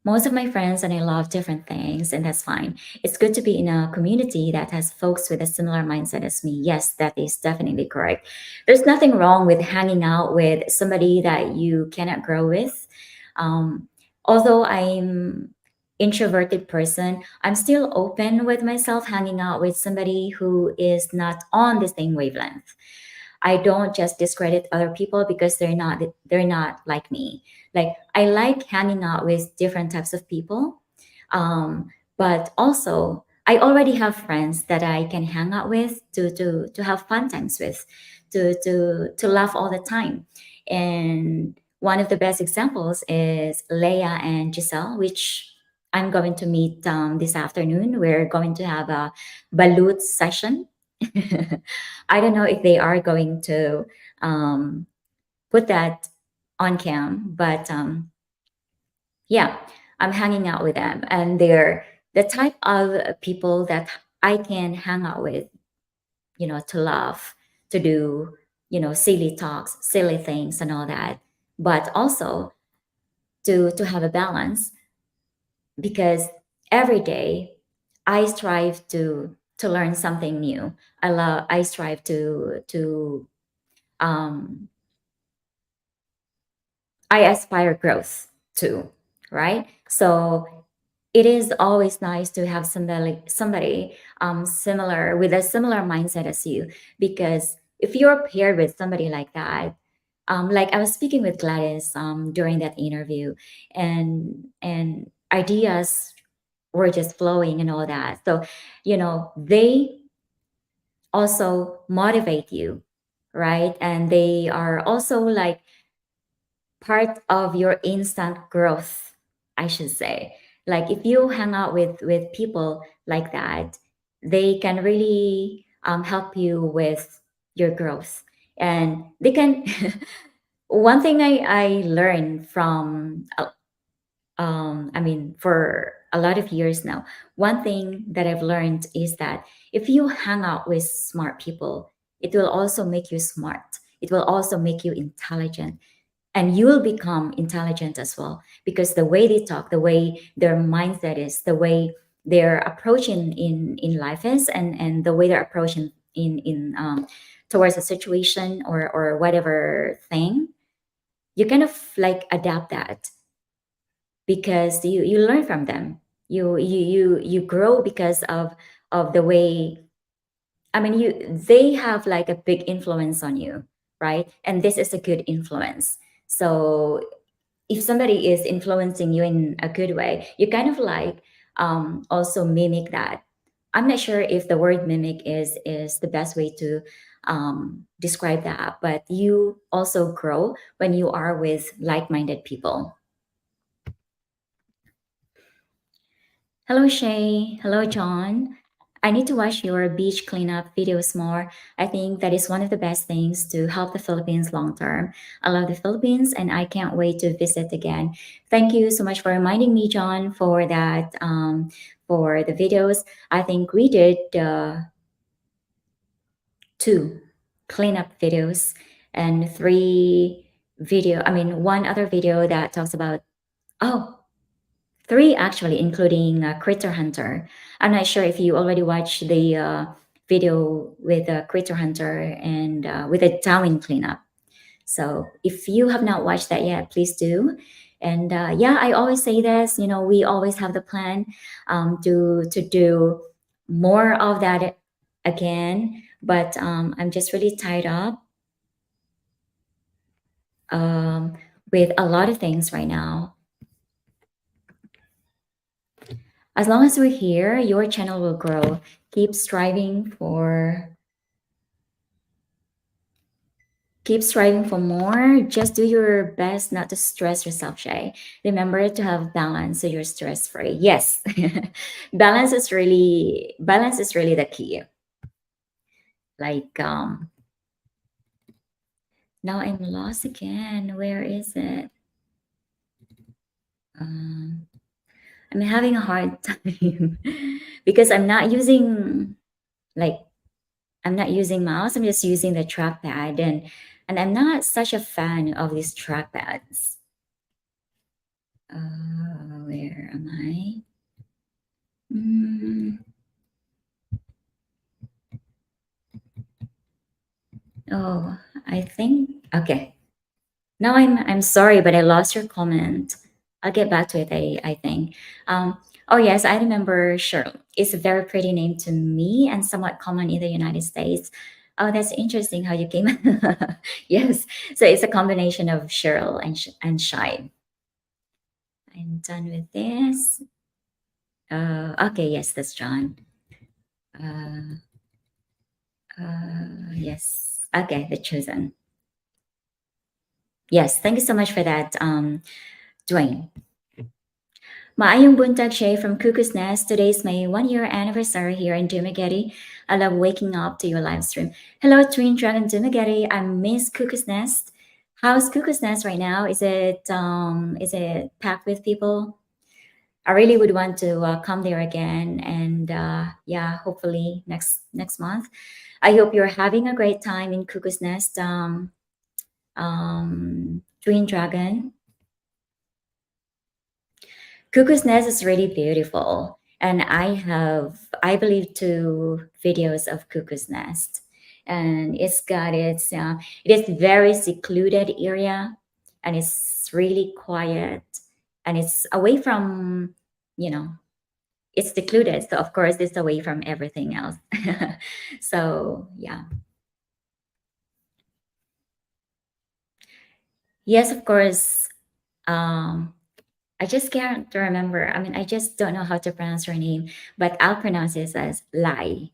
most of my friends and I love different things, and that's fine. It's good to be in a community that has folks with a similar mindset as me. Yes, that is definitely correct. There's nothing wrong with hanging out with somebody that you cannot grow with. Um, Although I'm introverted person, I'm still open with myself hanging out with somebody who is not on the same wavelength. I don't just discredit other people because they're not like me. Like I like hanging out with different types of people, um, but also I already have friends that I can hang out with to have fun times with, to laugh all the time. And one of the best examples is Leia and Giselle, which I'm going to meet this afternoon. We're going to have a balut session. I don't know if they are going to um, put that on cam, but yeah, I'm hanging out with them, and they're the type of people that I can hang out with, to laugh, to do, silly talks, silly things, and all that, but also to have a balance because every day I strive to learn something new. I strive to um, I aspire growth too, right? So it is always nice to have somebody similar with a similar mindset as you, because if you're paired with somebody like that, like I was speaking with Gladys during that interview, and ideas were just flowing and all that. So they also motivate you, right? And they are also like part of your instant growth, I should say. Like if you hang out with people like that, they can really help you with your growth, and they can one thing I learned from I mean, for a lot of years now, one thing that I've learned is that if you hang out with smart people, it will also make you smart, it will also make you intelligent, and you will become intelligent as well, because the way they talk, the way their mindset is, the way their approach in life is, and the way they're approaching in towards a situation or whatever thing, you kind of like adapt that because you learn from them. You grow because of the way, I mean, they have like a big influence on you, right? And this is a good influence. So if somebody is influencing you in a good way, you kind of like also mimic that. I'm not sure if the word mimic is the best way to describe that, but you also grow when you are with like-minded people. Hello, Shay. Hello, John. I need to watch your beach cleanup videos more. I think that is one of the best things to help the Philippines long term. I love the Philippines and I can't wait to visit again. Thank you so much for reminding me, John, for that, for the videos. I think we did two cleanup videos and one other video that talks about, oh, three actually, including Critter Hunter. I'm not sure if you already watched the video with Critter Hunter and with the Darwin cleanup. So if you have not watched that yet, please do. And yeah, I always say this. We always have the plan to do more of that again. But I'm just really tied up um, with a lot of things right now. As long as we're here, your channel will grow. Keep striving for keep striving for more. Just do your best not to stress yourself, Shay. Remember to have balance so you're stress free. Yes. Balance is really the key. Like now I'm lost again. Where is it? Um I'm having a hard time because like I'm not using mouse. I'm just using the trackpad, and I'm not such a fan of these trackpads. Where am I? Mm, oh, I think okay. Now I'm sorry, but I lost your comment. I'll get back to it. I think. Oh yes, I remember Cheryl. It's a very pretty name to me and somewhat common in the United States. Oh, that's interesting how you came. Yes, so it's a combination of Cheryl and Shy. I'm done with this. Okay, yes, that's John. Uh, yes. Okay, the chosen. Yes, thank you so much for that, Dwayne. Maayong buntag Shay from Cuckoo's Nest. Today's my 1 year anniversary here in Dumaguete. I love waking up to your live stream. Hello, Twin Dragon Dumaguete. I miss Cuckoo's Nest. How's Cuckoo's Nest right now? Is it packed with people? I really would want to come there again, and yeah, hopefully next month. I hope you're having a great time in Cuckoo's Nest, Twin Dragon. Cuckoo's Nest is really beautiful, and I believe, two videos of Cuckoo's Nest, and it is very secluded area, and it's really quiet, and it's away from, you know, it's secluded, so of course it's away from everything else. So yeah, yes, of course. Um, I just can't remember. I mean, I just don't know how to pronounce your name, but I'll pronounce it as Lai.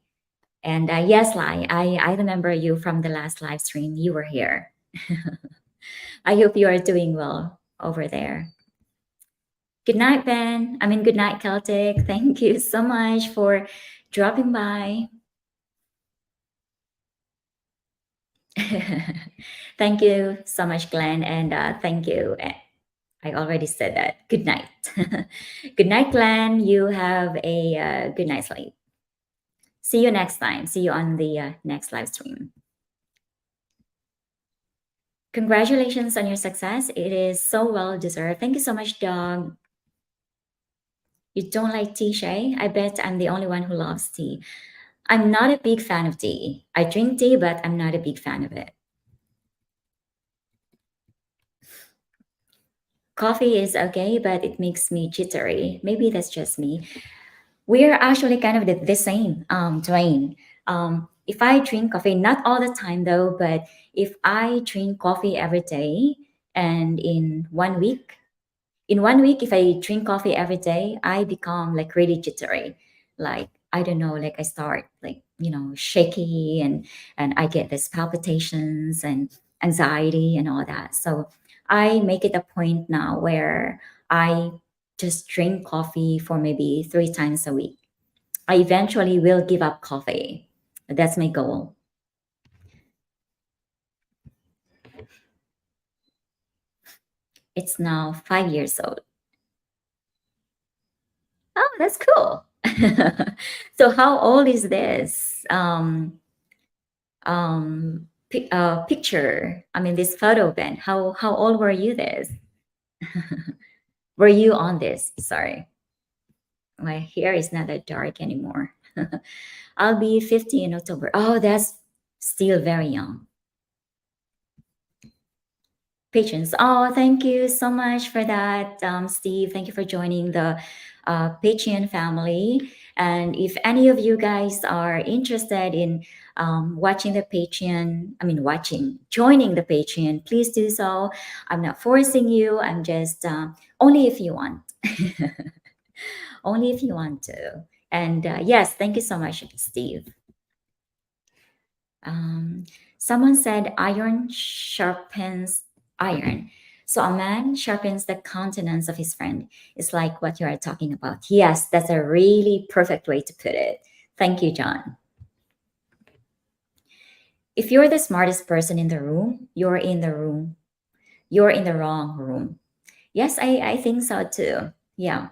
And yes, Lai, I remember you from the last live stream. You were here. I hope you are doing well over there. Good night, Ben. I mean, good night, Celtic. Thank you so much for dropping by. Thank you so much, Glenn. And thank you. I already said that. Good night. Good night, Glenn. You have a good night sleep. See you next time. See you on the next live stream. Congratulations on your success. It is so well deserved. Thank you so much, Dog. You don't like tea, Shay? I bet I'm the only one who loves tea. I'm not a big fan of tea. I drink tea, but I'm not a big fan of it. Coffee is okay, but it makes me jittery. Maybe that's just me. We're actually kind of the same, Dwayne. If I drink coffee, not all the time though, but if I drink coffee every day, and in 1 week, if I drink coffee every day, I become like really jittery. Like, I don't know, like I start like, shaky, and I get this palpitations and anxiety and all that. So I make it a point now where I just drink coffee for maybe 3 times a week. I eventually will give up coffee. That's my goal. It's now 5 years old. Oh, that's cool. So how old is this picture? I mean, this photo, Ben. How old were you this? Were you on this? Sorry, my hair is not that dark anymore. I'll be 50 in October. Oh, that's still very young. Patrons. Oh, thank you so much for that, Steve. Thank you for joining the Patreon family. And if any of you guys are interested in watching the Patreon, I mean, joining the Patreon, please do so. I'm not forcing you. I'm just only if you want. Only if you want to. And yes, thank you so much, Steve. Um, Someone said iron sharpens iron. So a man sharpens the countenance of his friend. It's like what you are talking about. Yes, that's a really perfect way to put it. Thank you, John. If you're the smartest person in the room, you're in the room. You're in the wrong room. Yes, I think so too. Yeah.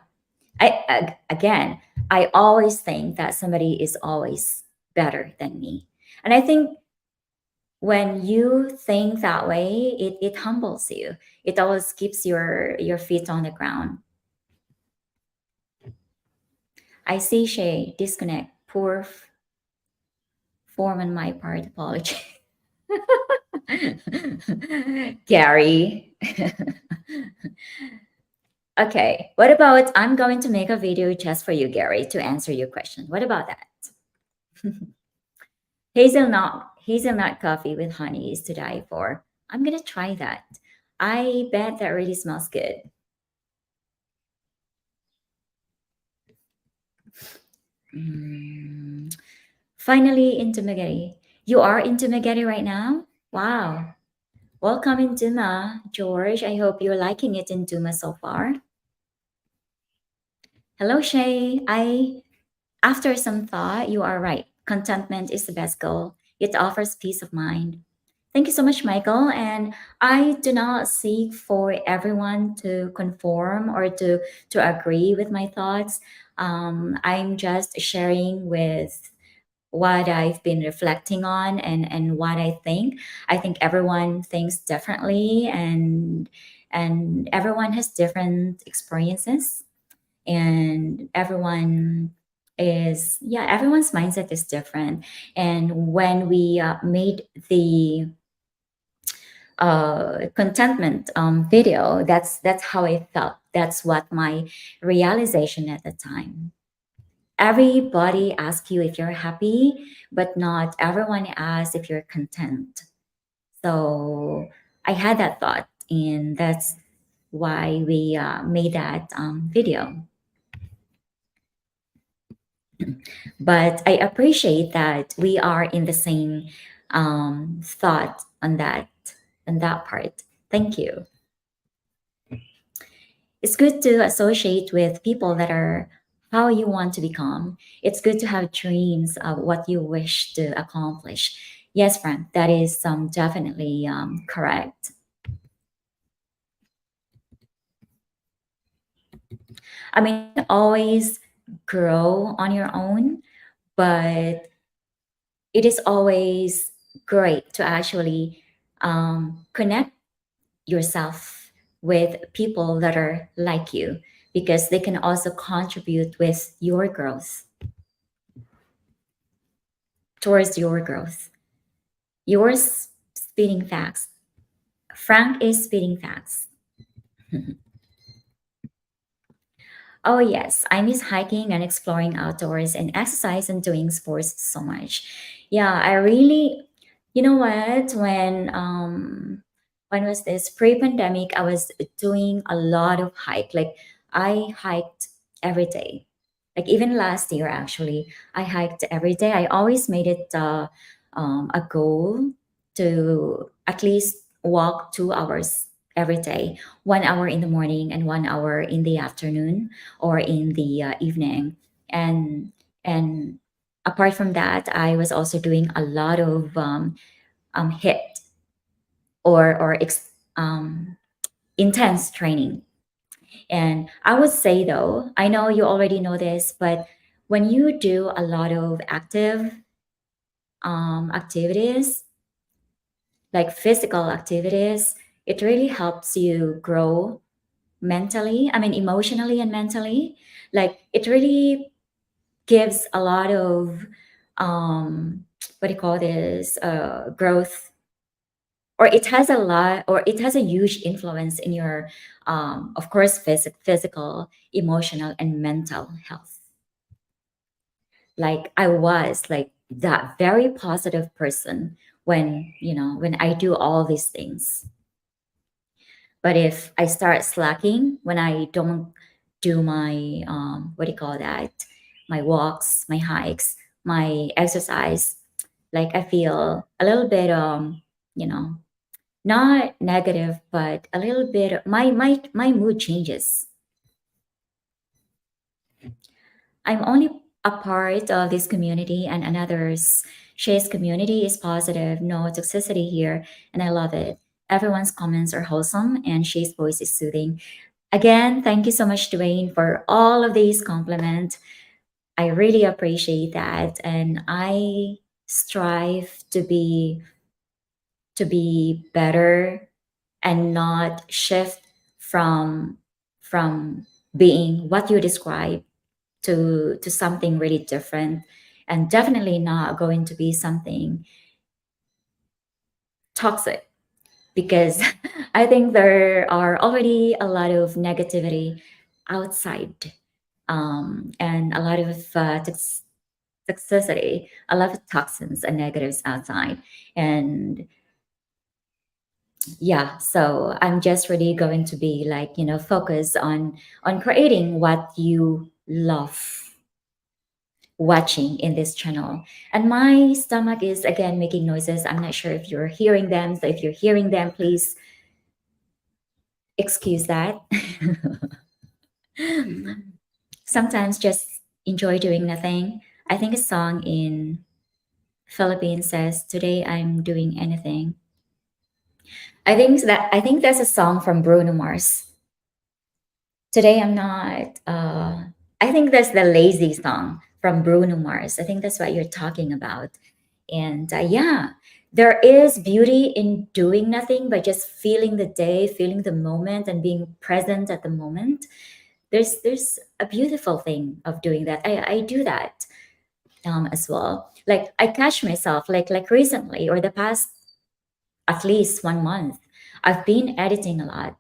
Again, I always think that somebody is always better than me. And I think when you think that way, it humbles you. It always keeps your feet on the ground. I see Shay disconnect. Poor form on my part. Apology. Gary. Okay. What about I'm going to make a video just for you, Gary, to answer your question. What about that? Hazelnut coffee with honey is to die for. I'm gonna try that. I bet that really smells good. Mm, finally into Magari. You are into Magari right now? Wow. Welcome in Duma, George. I hope you're liking it in Duma so far. Hello, Shay. After some thought, you are right. Contentment is the best goal. It offers peace of mind. Thank you so much, Michael. And I do not seek for everyone to conform or to agree with my thoughts. I'm just sharing with what I've been reflecting on and what I think. I think everyone thinks differently and everyone has different experiences and everyone's mindset is different. And when we made the contentment video, that's how I felt. That's what my realization at the time. Everybody asks you if you're happy, but not everyone asks if you're content. So I had that thought, and that's why we made that video. But I appreciate that we are in the same thought on that part. Thank you. It's good to associate with people that are how you want to become. It's good to have dreams of what you wish to accomplish. Yes, Frank, that is definitely correct. I mean, always grow on your own, but it is always great to actually connect yourself with people that are like you because they can also contribute with your growth towards your growth. Yours spitting facts. Frank is spitting facts. Oh, yes, I miss hiking and exploring outdoors and exercise and doing sports so much. Yeah, I really, you know what? When was this pre-pandemic? I was doing a lot of hike. Like I hiked every day. Like even last year, actually, I hiked every day. I always made it a goal to at least walk 2 hours every day, 1 hour in the morning and 1 hour in the afternoon or in the evening. And apart from that, I was also doing a lot of hit or intense training. And I would say though, I know you already know this, but when you do a lot of active activities, like physical activities, it really helps you grow mentally. I mean, emotionally and mentally. Like it really gives a lot of what do you call this growth, or it has a lot, or it has a huge influence in your of course physical, emotional and mental health. Like I was like that very positive person when when I do all these things. But if I start slacking, when I don't do my what do you call that, my walks, my hikes, my exercise, like I feel a little bit you know not negative, but a little bit my mood changes. I'm only a part of this community, and another's Shay's community is positive, no toxicity here, and I love it. Everyone's comments are wholesome, and Shay's voice is soothing. Again, thank you so much, Dwayne, for all of these compliments. I really appreciate that, and I strive to be better and not shift from from being what you describe to something really different, and definitely not going to be something toxic, because I think there are already a lot of negativity outside, and a lot of toxicity, a lot of toxins and negatives outside. And yeah, so I'm just really going to be like, focus on creating what you love watching in this channel. And my stomach is again making noises. I'm not sure if you're hearing them. So if you're hearing them, please excuse that. Sometimes just enjoy doing nothing. I think a song in Philippines says, "Today I'm doing anything." I think that's a song from Bruno Mars. Today I'm not. I think that's the lazy song from Bruno Mars. I think that's what you're talking about. And yeah, there is beauty in doing nothing, but just feeling the day, feeling the moment, and being present at the moment. There's a beautiful thing of doing that. I do that as well. Like I catch myself like recently or the past at least 1 month, I've been editing a lot,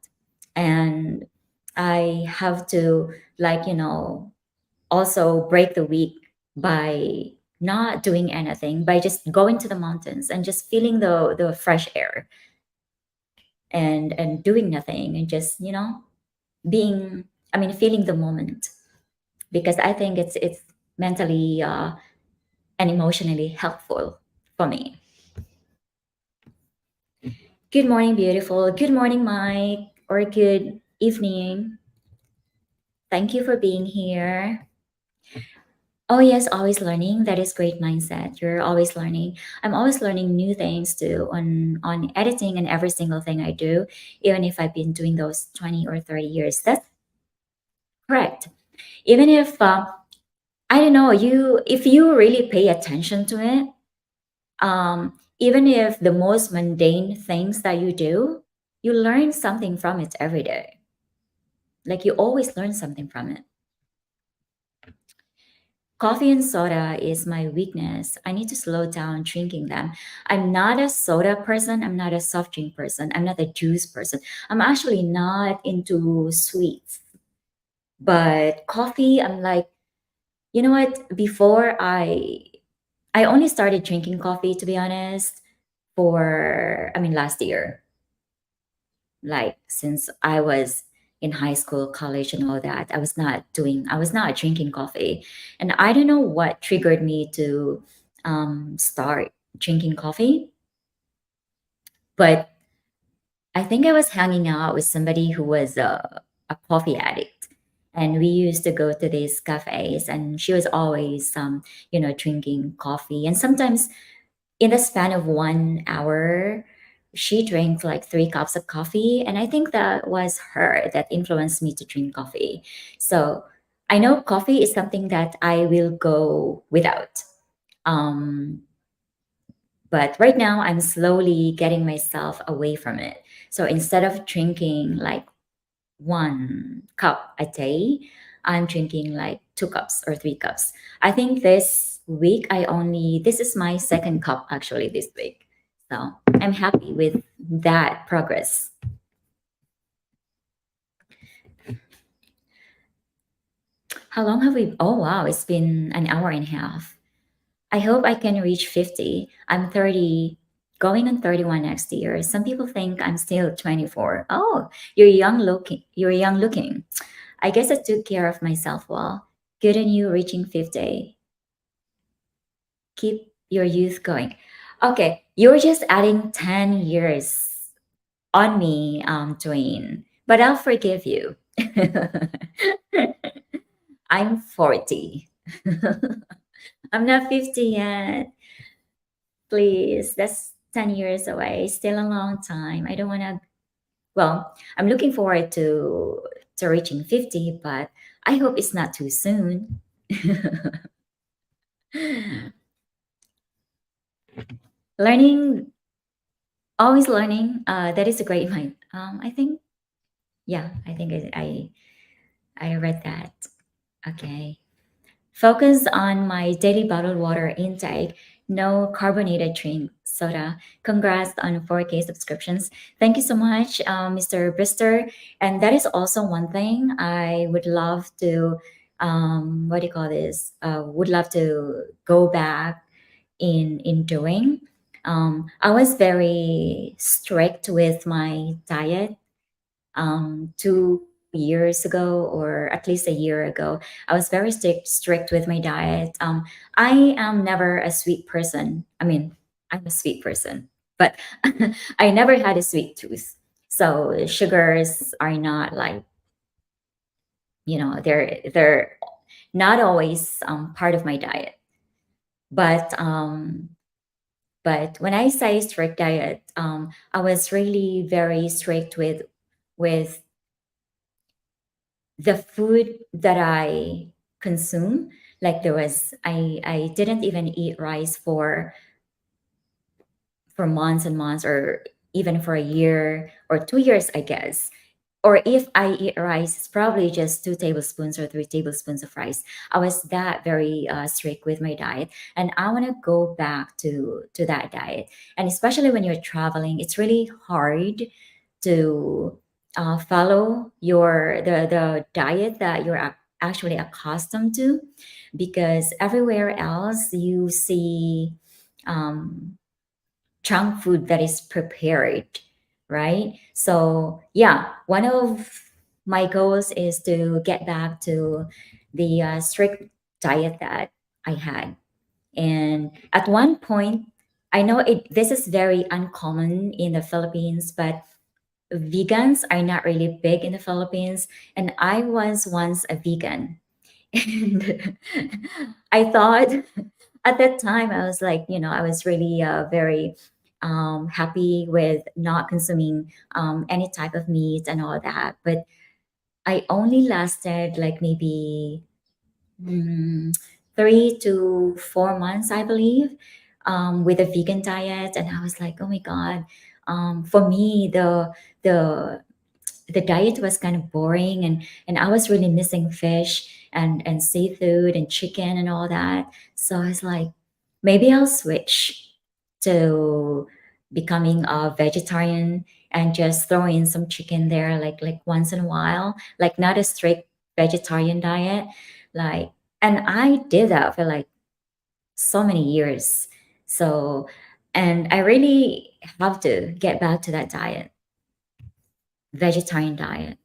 and I have to, like, also break the week by not doing anything, by just going to the mountains and just feeling the fresh air, and doing nothing, and just, being, I mean, feeling the moment, because I think it's mentally and emotionally helpful for me. Good morning, beautiful. Good morning, Mike, or good evening. Thank you for being here. Oh, yes, always learning. That is great mindset. You're always learning. I'm always learning new things too on editing and every single thing I do, even if I've been doing those 20 or 30 years. That's correct. Even if I don't know, if you really pay attention to it, even if the most mundane things that you do, you learn something from it every day. Like you always learn something from it. Coffee and soda is my weakness. I need to slow down drinking them. I'm not a soda person. I'm not a soft drink person. I'm not a juice person. I'm actually not into sweets. But coffee, I'm like, you know what? Before I only started drinking coffee, to be honest, I mean, last year, like since I was in high school, college, and all that, I was not drinking coffee. And I don't know what triggered me to start drinking coffee, but I think I was hanging out with somebody who was a coffee addict. And we used to go to these cafes, and she was always, drinking coffee. And sometimes in the span of 1 hour, she drank like 3 cups of coffee. And I think that was her that influenced me to drink coffee. So I know coffee is something that I will go without. Um, but right now, I'm slowly getting myself away from it. So instead of drinking like 1 cup a day, I'm drinking like 2 cups or 3 cups. I think this is my second cup actually this week. So I'm happy with that progress. How long have we? Oh, wow, it's been an hour and a half. I hope I can reach 50. I'm 30, going on 31 next year. Some people think I'm still 24. Oh, you're young looking. You're young looking. I guess I took care of myself well. Good on you reaching 50. Keep your youth going. Okay, you're just adding 10 years on me, Dwayne, but I'll forgive you. I'm 40. I'm not 50 yet. Please, that's 10 years away. Still a long time. I don't want to, well, I'm looking forward to reaching 50, but I hope it's not too soon. Learning, always learning. That is a great mind. I think, yeah, I think I read that. Okay. Focus on my daily bottled water intake. No carbonated drink, soda. Congrats on 4K subscriptions. Thank you so much, Mr. Brister. And that is also one thing I would love to, what do you call this? Would love to go back in doing. I was very strict with my diet 2 years ago, or at least a year ago. I was very strict with my diet. I am never a sweet person. I mean, I'm a sweet person, but I never had a sweet tooth. So sugars are not like, they're not always part of my diet. But when I say strict diet, I was really very strict with the food that I consume. Like I didn't even eat rice for months and months, or even for a year or 2 years, I guess. Or if I eat rice, it's probably just 2 tablespoons or 3 tablespoons of rice. I was that very strict with my diet, and I want to go back to that diet. And especially when you're traveling, it's really hard to follow the diet that you're actually accustomed to, because everywhere else you see um, junk food that is prepared, right? So yeah, one of my goals is to get back to the strict diet that I had. And at one point, I know this is very uncommon in the Philippines, but vegans are not really big in the Philippines. And I was once a vegan. And I thought at that time, I was like, I was really very happy with not consuming any type of meat and all that. But I only lasted like maybe mm, 3 to 4 months, I believe, with a vegan diet. And I was like, oh my God. For me, the the diet was kind of boring, and I was really missing fish and seafood and chicken and all that. So I was like, maybe I'll switch to becoming a vegetarian and just throw in some chicken there, like once in a while, like not a strict vegetarian diet. Like, and I did that for like so many years. So, and I really have to get back to that diet, vegetarian diet.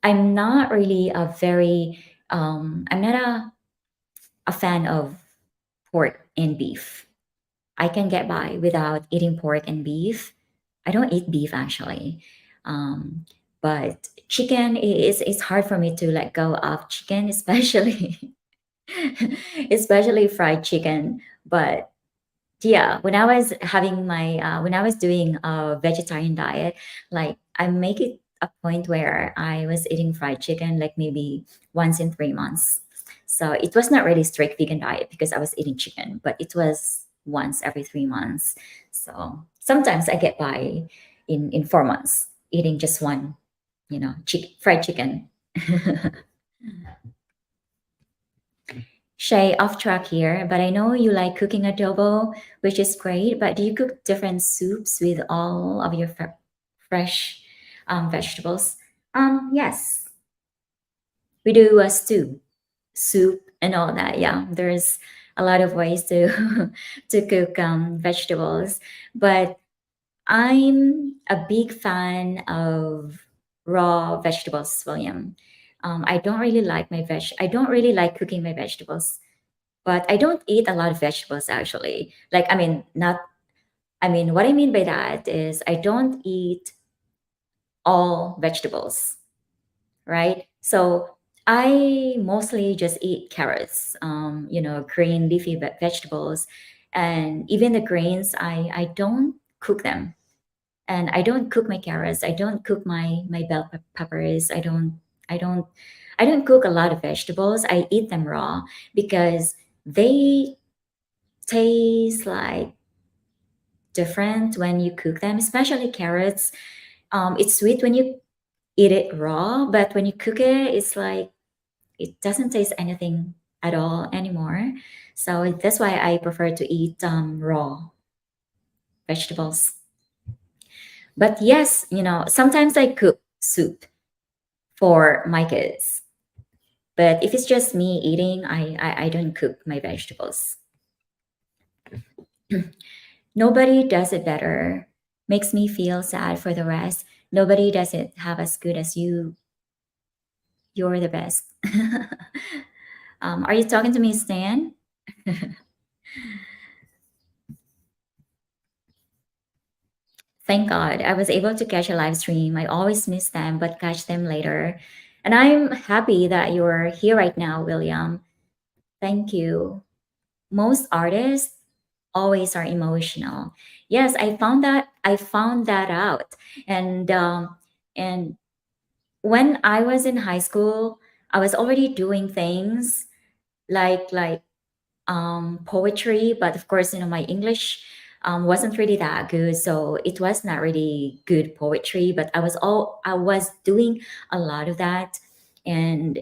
I'm not really I'm not a fan of pork and beef. I can get by without eating pork and beef. I don't eat beef actually. Um, but chicken is it's hard for me to let go of chicken, especially especially fried chicken. But yeah, when I was doing a vegetarian diet, like I make it a point where I was eating fried chicken like maybe once in 3 months. So it was not really strict vegan diet because I was eating chicken, but it was once every 3 months. So sometimes I get by in 4 months eating just one, fried chicken. Shay, off track here, but I know you like cooking adobo, which is great. But do you cook different soups with all of your fresh vegetables? Yes, we do a stew, soup, and all that. Yeah, there's a lot of ways to to cook vegetables, but I'm a big fan of raw vegetables, William. I don't really like I don't really like cooking my vegetables, but I don't eat a lot of vegetables actually. Like, I mean, not, I mean, what I mean by that is I don't eat all vegetables, right? So I mostly just eat carrots, green leafy vegetables, and even the grains, I don't cook them. And I don't cook my carrots. I don't cook my bell peppers. I don't I don't cook a lot of vegetables. I eat them raw because they taste like different when you cook them, especially carrots. It's sweet when you eat it raw, but when you cook it, it's like it doesn't taste anything. at all anymore. So that's why I prefer to eat raw vegetables. But yes, sometimes I cook soup for my kids. But if it's just me eating, I don't cook my vegetables. Nobody does it better. Makes me feel sad for the rest. Nobody does it half as good as you. You're the best. Are you talking to me, Stan? Thank God I was able to catch a live stream. I always miss them, but catch them later. And I'm happy that you're here right now, William. Thank you. Most artists always are emotional. Yes, I found that out. And when I was in high school, I was already doing things like poetry, but of course, my English wasn't really that good, so it was not really good poetry. But I was doing a lot of that, and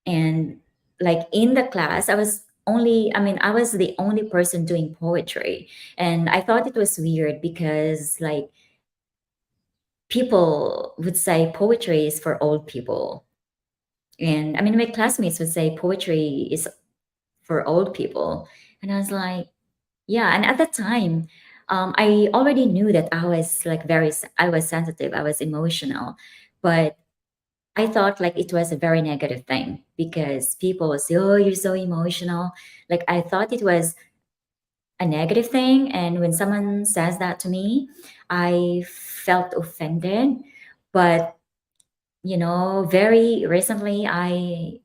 and like in the class, I was the only person doing poetry, and I thought it was weird because like people would say poetry is for old people, and I mean my classmates would say poetry is for old people, and I was like, yeah. And at that time, I already knew that I was like I was sensitive, I was emotional, but I thought like it was a very negative thing because people would say, oh, you're so emotional. Like I thought it was a negative thing. And when someone says that to me, I felt offended. But very recently I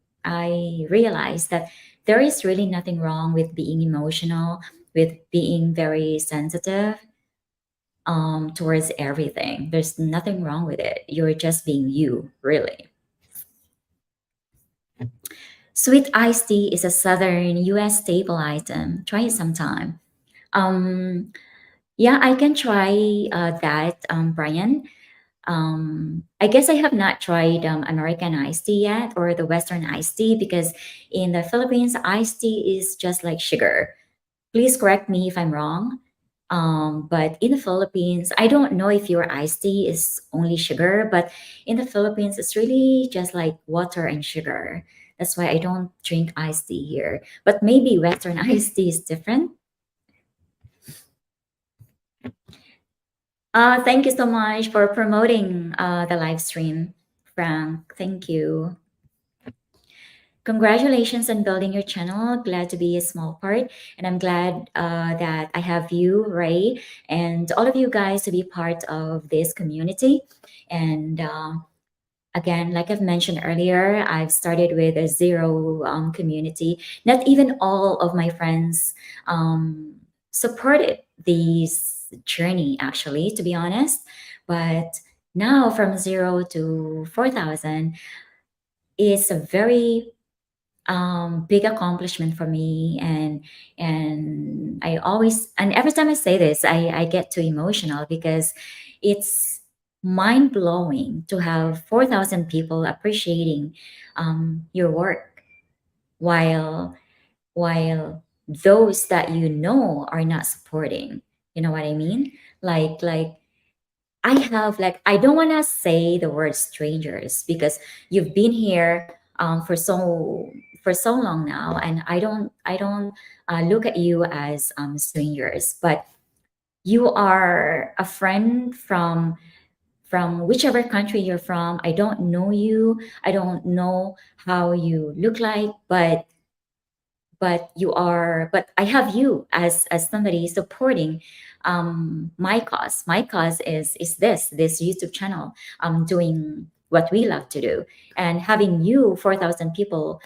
realized that there is really nothing wrong with being emotional, with being very sensitive towards everything. There's nothing wrong with it. You're just being you, really. Sweet iced tea is a southern US staple item. Try it sometime. Um, yeah, I can try that, Brian. I guess I have not tried American iced tea yet or the Western iced tea because in the Philippines, iced tea is just like sugar. Please correct me if I'm wrong. But in the Philippines, I don't know if your iced tea is only sugar, but in the Philippines, it's really just like water and sugar. That's why I don't drink iced tea here. But maybe Western iced tea is different. Thank you so much for promoting the live stream, Frank. Thank you. Congratulations on building your channel. Glad to be a small part. And I'm glad that I have you, Ray, and all of you guys to be part of this community. And again, like I've mentioned earlier, I've started with a zero community. Not even all of my friends supported this journey, actually, to be honest. But now from 0 to 4,000 is a very big accomplishment for me, and every time I say this, I get too emotional because it's mind blowing to have 4,000 people appreciating your work while those that are not supporting. You know what I mean? Like I don't want to say the word strangers because you've been here for so long now, and I don't look at you as strangers, but you are a friend from whichever country you're from. I don't know you. I don't know how you look like, but I have you as somebody supporting my cause is this YouTube channel, doing what we love to do, and having you 4,000 people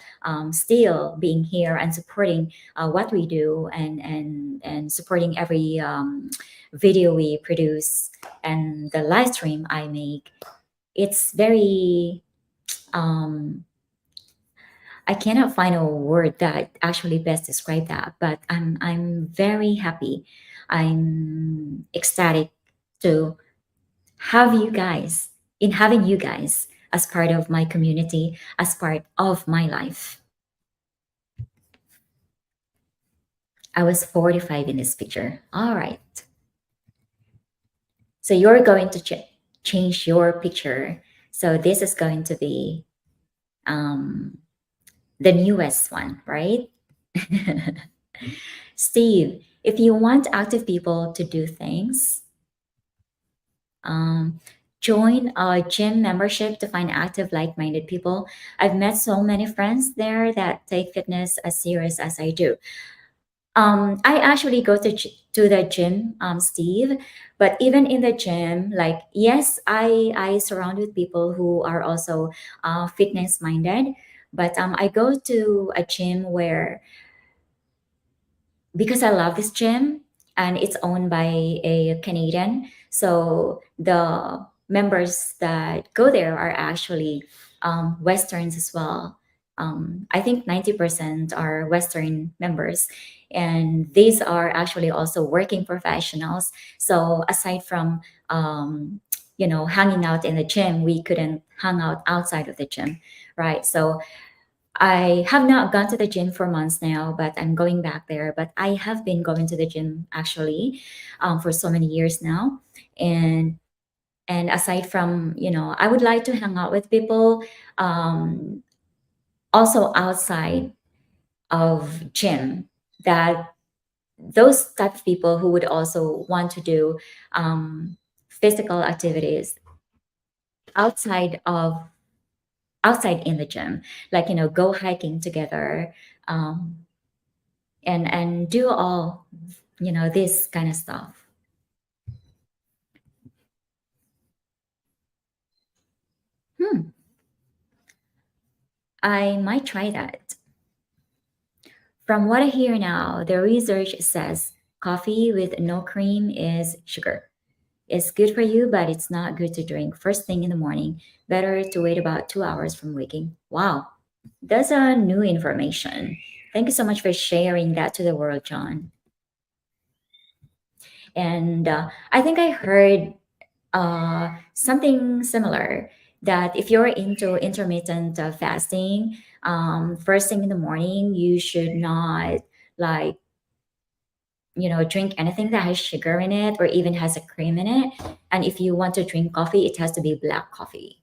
still being here and supporting what we do, and supporting every video we produce and the live stream I make. It's very um I cannot find a word that actually best describe that, but I'm very happy. I'm ecstatic to have you guys having you guys as part of my community, as part of my life. I was 45 in this picture. All right. So you're going to change your picture. So this is going to be um, the newest one, right? Steve, if you want active people to do things, um, join a gym membership to find active, like minded people. I've met so many friends there that take fitness as serious as I do. I actually go to the gym, Steve. But even in the gym, like yes, I surround with people who are also fitness minded. But I go to a gym where because I love this gym and it's owned by a Canadian. So the members that go there are actually Westerns as well. I think 90% are Western members, and these are actually also working professionals. So aside from hanging out in the gym, we couldn't hang out outside of the gym, right? So I have not gone to the gym for months now, but I'm going back there. But I have been going to the gym actually for so many years now, and aside from I would like to hang out with people um, also outside of gym. That those type of people who would also want to do physical activities outside of outside in the gym, like go hiking together. Um, and do all this kind of stuff. hmm I might try that. From what I hear now, the research says coffee with no cream is sugar. It's good for you, but it's not good to drink first thing in the morning. Better to wait about 2 hours from waking. Wow, that's a new information. Thank you so much for sharing that to the world, John. And I think I heard something similar, that if you're into intermittent fasting, first thing in the morning, you should not like drink anything that has sugar in it or even has a cream in it. And if you want to drink coffee, it has to be black coffee.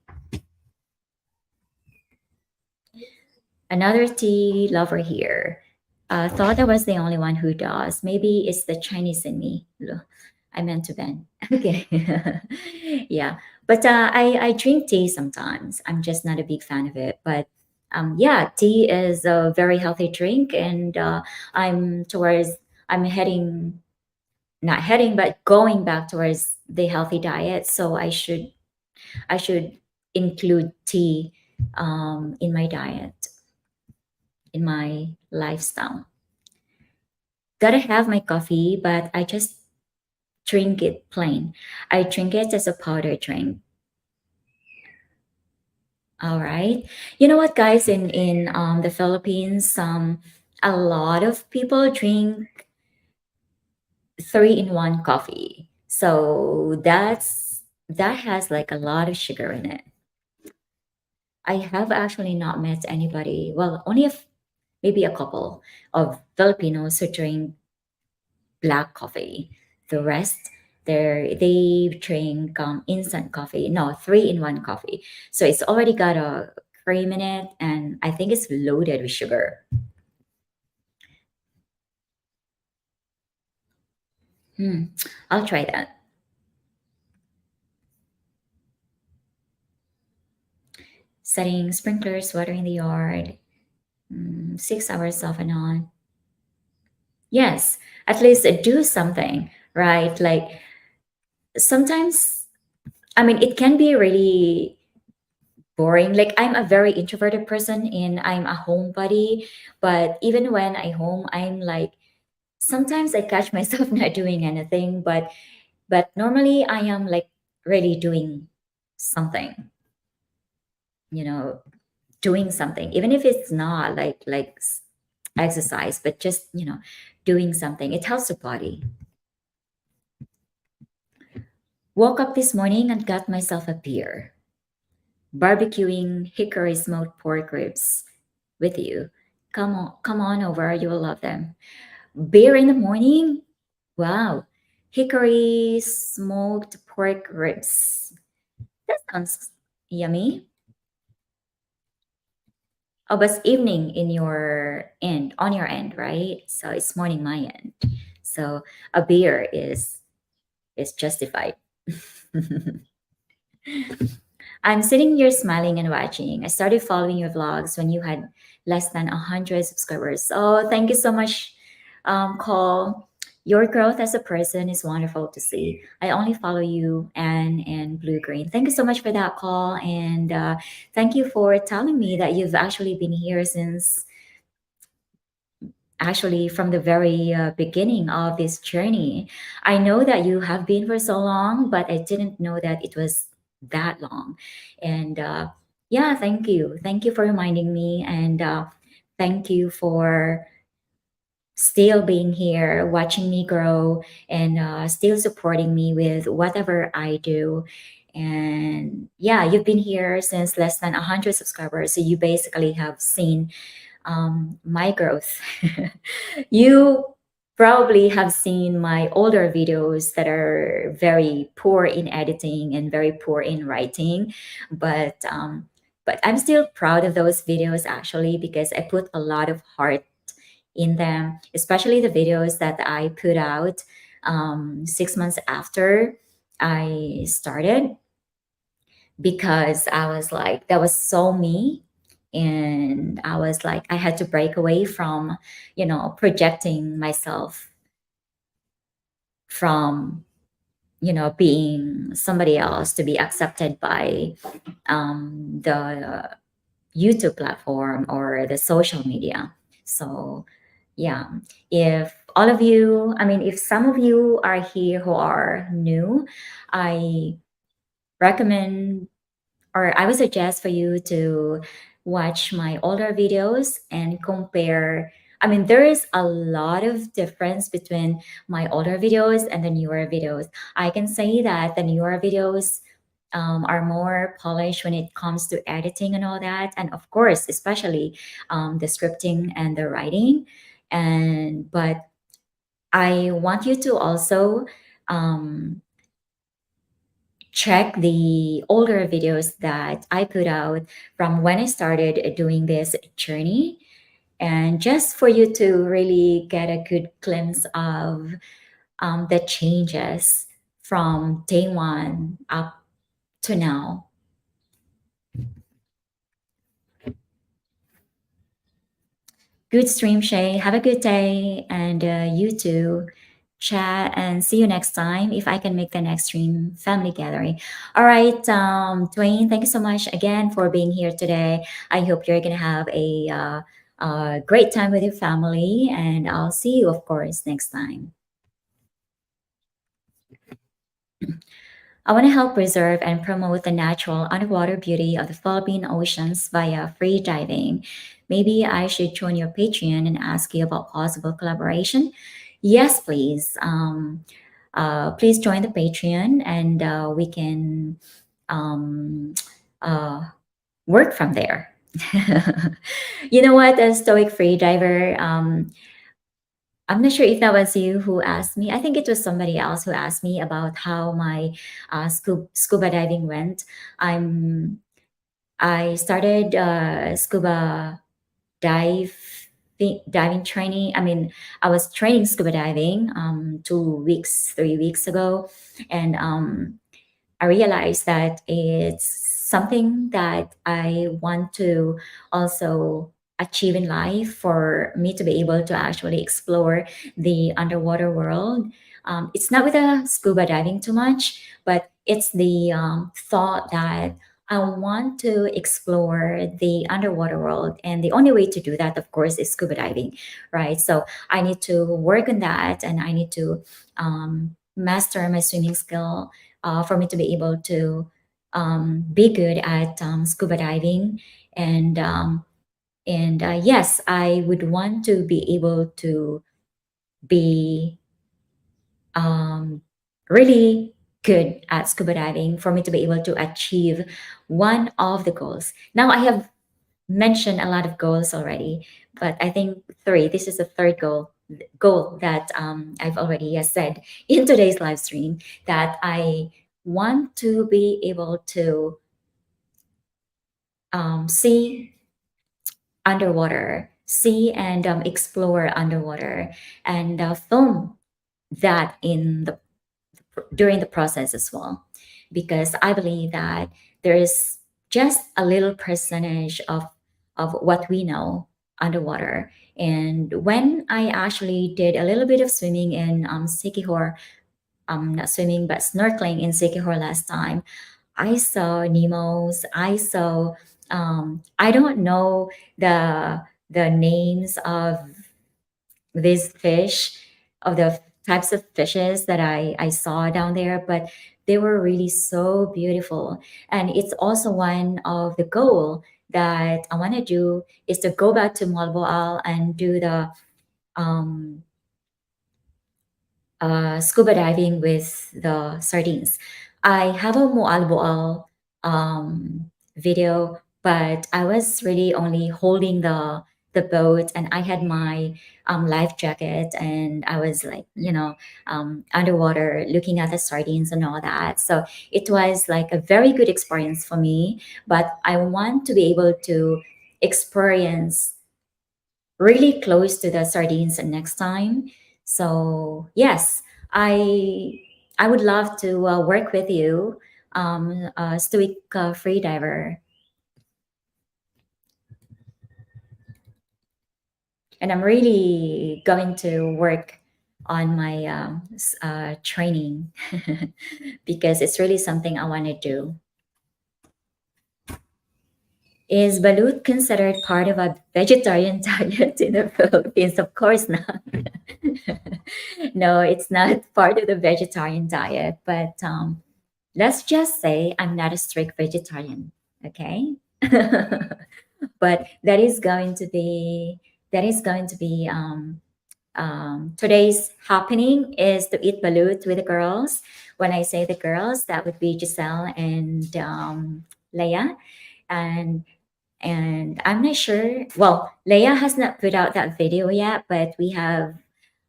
Another tea lover here. Thought I was the only one who does. Maybe it's the Chinese in me. I meant to Ben. Okay. Yeah. But I drink tea sometimes. I'm just not a big fan of it. But yeah, tea is a very healthy drink. And I'm towards, I'm heading, not heading, but going back towards the healthy diet. So I should include tea in my diet, in my lifestyle. Gotta have my coffee, but I just drink it plain. I drink it as a powder drink. All right. You know what, guys? In the Philippines, a lot of people drink 3-in-1 coffee. So that has like a lot of sugar in it. I have actually not met anybody. Well, only if maybe a couple of Filipinos who drink black coffee. The rest, they drink instant coffee. No, 3-in-1 coffee. So it's already got a cream in it, and I think it's loaded with sugar. Hmm. I'll try that. Setting sprinklers, watering the yard, 6 hours off and on. Yes, at least do something, right? Like sometimes, I mean, it can be really boring. Like I'm a very introverted person and I'm a homebody, but even when I home, I'm like sometimes I catch myself not doing anything, but normally I am like really doing something, you know, doing something, even if it's not like exercise, but just doing something. It helps the body. Woke up this morning and got myself a beer, barbecuing hickory smoked pork ribs with you. Come on over, you will love them. Beer in the morning? Wow. Hickory smoked pork ribs. That sounds yummy. Oh, but it's evening in your end, on your end, right? So it's morning my end. So a beer is justified. I'm sitting here smiling and watching. I started following your vlogs when you had less than 100 subscribers. Oh, thank you so much, Cole. Your growth as a person is wonderful to see. I only follow you and Blue Green. Thank you so much for that call. And thank you for telling me that you've actually been here since actually from the very beginning of this journey. I know that you have been for so long, but I didn't know that it was that long. And yeah, thank you. Thank you for reminding me. And thank you for still being here, watching me grow, and still supporting me with whatever I do. And yeah, you've been here since less than 100 subscribers. So you basically have seen my growth. You probably have seen my older videos that are very poor in editing and very poor in writing, but I'm still proud of those videos actually because I put a lot of heart in them, especially the videos that I put out 6 months after I started because I was like, that was so me. And I was like, I had to break away from, projecting myself from, being somebody else to be accepted by the YouTube platform or the social media. So, yeah, if all of you, I mean, if some of you are here who are new, I recommend or I would suggest for you to watch my older videos and compare. I mean, there is a lot of difference between my older videos and the newer videos. I can say that the newer videos are more polished when it comes to editing and all that. And of course, especially the scripting and the writing. But I want you to also um, check the older videos that I put out from when I started doing this journey. And just for you to really get a good glimpse of the changes from day one up to now. Good stream, Shay. Have a good day. And you too. Chat and see you next time if I can make the next stream family gathering. All right, Dwayne, thank you so much again for being here today. I hope you're gonna have a great time with your family, and I'll see you, of course, next time. I want to help preserve and promote the natural underwater beauty of the Philippine oceans via free diving. Maybe I should join your Patreon and ask you about possible collaboration. Yes, please. Please join the Patreon and we can um, uh, work from there. You know what, a stoic free diver, I'm not sure if that was you who asked me. I think it was somebody else who asked me about how my scuba diving went. I started scuba dive diving training. I mean, I was training scuba diving 2 weeks, 3 weeks ago, and I realized that it's something that I want to also achieve in life for me to be able to actually explore the underwater world. It's not with a scuba diving too much, but it's the thought that I want to explore the underwater world. And the only way to do that, of course, is scuba diving, right? So I need to work on that and I need to master my swimming skill for me to be able to be good at scuba diving and yes, I would want to be able to be um, really good at scuba diving for me to be able to achieve one of the goals. Now I have mentioned a lot of goals already, but I think three. This is the third goal. goal that I've already said in today's live stream, that I want to be able to see underwater, see and explore underwater, and film that in the during the process as well, because I believe that there is just a little percentage of what we know underwater. And when I actually did a little bit of swimming in Sikihor, not swimming but snorkeling in Sikihor last time, I saw Nemos. I saw I don't know the names of these fish, of the types of fishes that I saw down there, but they were really so beautiful. And it's also one of the goal that I want to do, is to go back to Malboal and do the um, scuba diving with the sardines. I have a Moalboal video, but I was really only holding the boat, and I had my life jacket, and I was like, underwater looking at the sardines and all that. So it was like a very good experience for me, but I want to be able to experience really close to the sardines next time. So yes, I I would love to work with you, stoic free diver, and I'm really going to work on my training because it's really something I want to do. Is balut considered part of a vegetarian diet in the Philippines? Of course not. No, it's not part of the vegetarian diet, but let's just say I'm not a strict vegetarian, okay? But that is going to be today's happening, is to eat balut with the girls. When I say the girls, that would be Giselle and Leia, and I'm not sure. Well, Leia has not put out that video yet, but we have,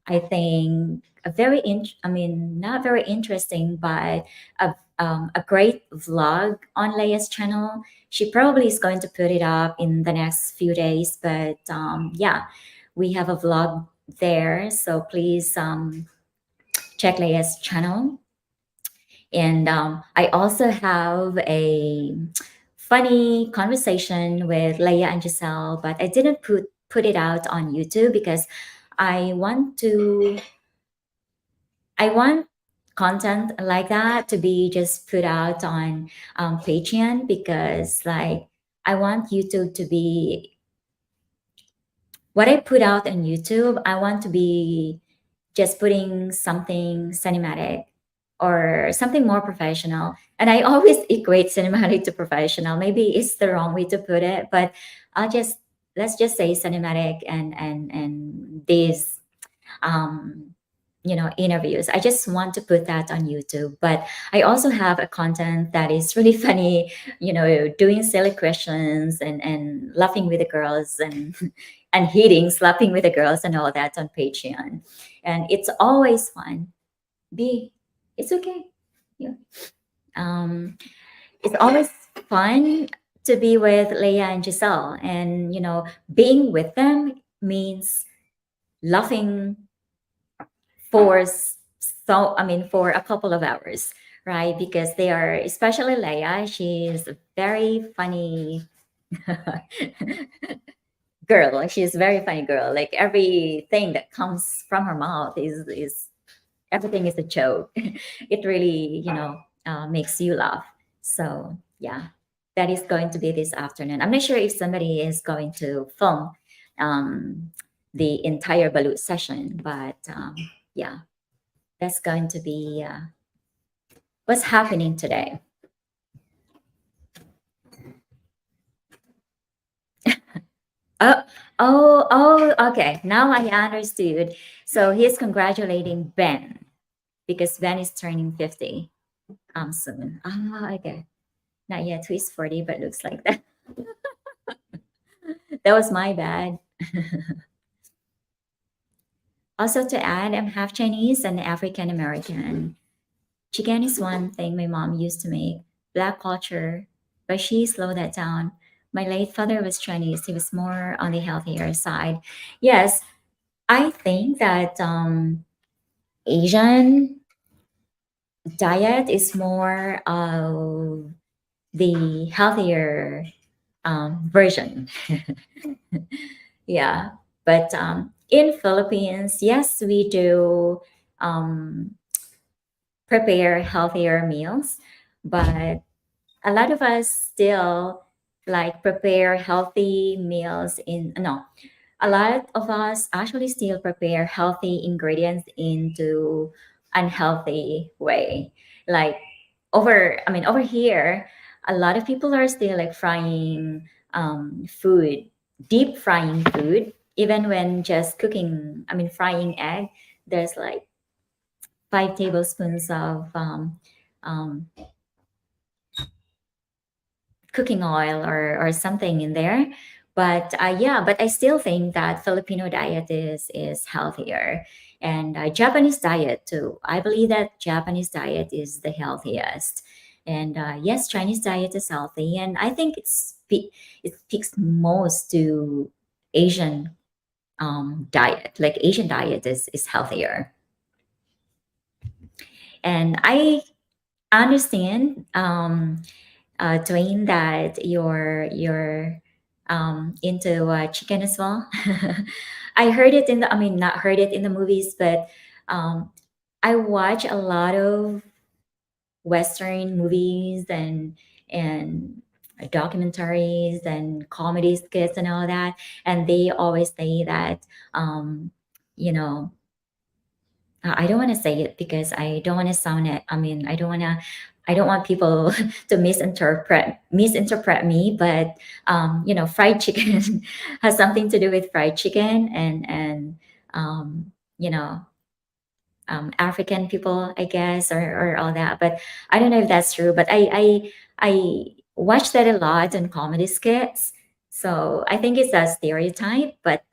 I think, I mean, not very interesting, but a great vlog on Leia's channel. She probably is going to put it up in the next few days, but yeah, we have a vlog there. So please check Leia's channel. And I also have a funny conversation with Leia and Giselle, but I didn't put it out on YouTube because I want to I want content like that to be just put out on Patreon, because like I want YouTube to be what I put out on YouTube. I want to be just putting something cinematic or something more professional. And I always equate cinematic to professional. Maybe it's the wrong way to put it, but I'll just let's just say cinematic and these interviews. I just want to put that on YouTube. But I also have a content that is really funny, doing silly questions and laughing with the girls and and hitting, slapping with the girls and all that on Patreon. And it's always fun. Be it's okay. Yeah. Um it's always fun to be with Leia and Giselle. And being with them means laughing for for a couple of hours, right? Because they are, especially Leia, she's a very funny girl. She's a very funny girl. Like everything that comes from her mouth is everything is a joke. It really, makes you laugh. So yeah, that is going to be this afternoon. I'm not sure if somebody is going to film um, the entire balut session, but yeah, that's going to be what's happening today. Oh, okay. Now I understood. So he's congratulating Ben because Ben is turning 50 soon. Ah, okay. Not yet. He's 40, but looks like that. That was my bad. Also, to add, I'm half Chinese and African American. Chicken is one thing my mom used to make, black culture, but she slowed that down. My late father was Chinese, he was more on the healthier side. Yes, I think that Asian diet is more of the healthier version. Yeah, but in Philippines, yes, we do um, prepare healthier meals, but a lot of us still like prepare healthy meals in no, a lot of us actually still prepare healthy ingredients into unhealthy way. Like over here, a lot of people are still like frying food, deep frying food, even when just cooking, frying egg, there's like 5 tablespoons of um, cooking oil or something in there. But yeah, but I still think that Filipino diet is healthier, and Japanese diet too. I believe that Japanese diet is the healthiest, and yes, Chinese diet is healthy, and I think it speaks most to Asian diet. Like Asian diet is healthier, and I understand. Dwayne, that you're into chicken as well. I heard it in the, not heard it in the movies, but um, I watch a lot of Western movies and documentaries and comedy skits and all that, and they always say that um, you know I don't want to say it because I don't want to sound it. I don't want people to misinterpret me. But fried chicken has something to do with fried chicken and um, you know African people, I guess, or all that. But I don't know if that's true. But I watch that a lot in comedy skits. So I think it's a stereotype. But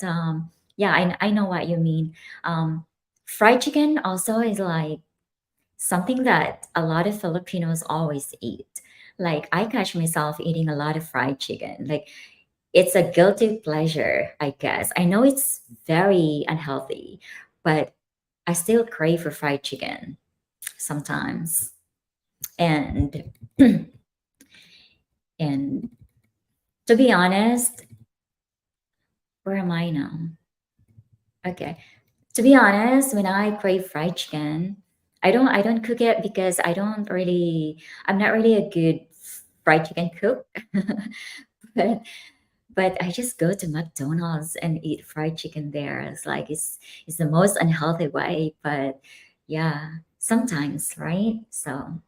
yeah, I know what you mean. Um, Fried chicken also is like something that a lot of Filipinos always eat. Like I catch myself eating a lot of fried chicken. Like it's a guilty pleasure, I guess. I know it's very unhealthy, but I still crave for fried chicken sometimes. And and to be honest, where am I now? Okay. To be honest, when I crave fried chicken, I don't cook it because I'm not really a good fried chicken cook. but but I just go to McDonald's and eat fried chicken there. It's the most unhealthy way, but yeah, sometimes, right? So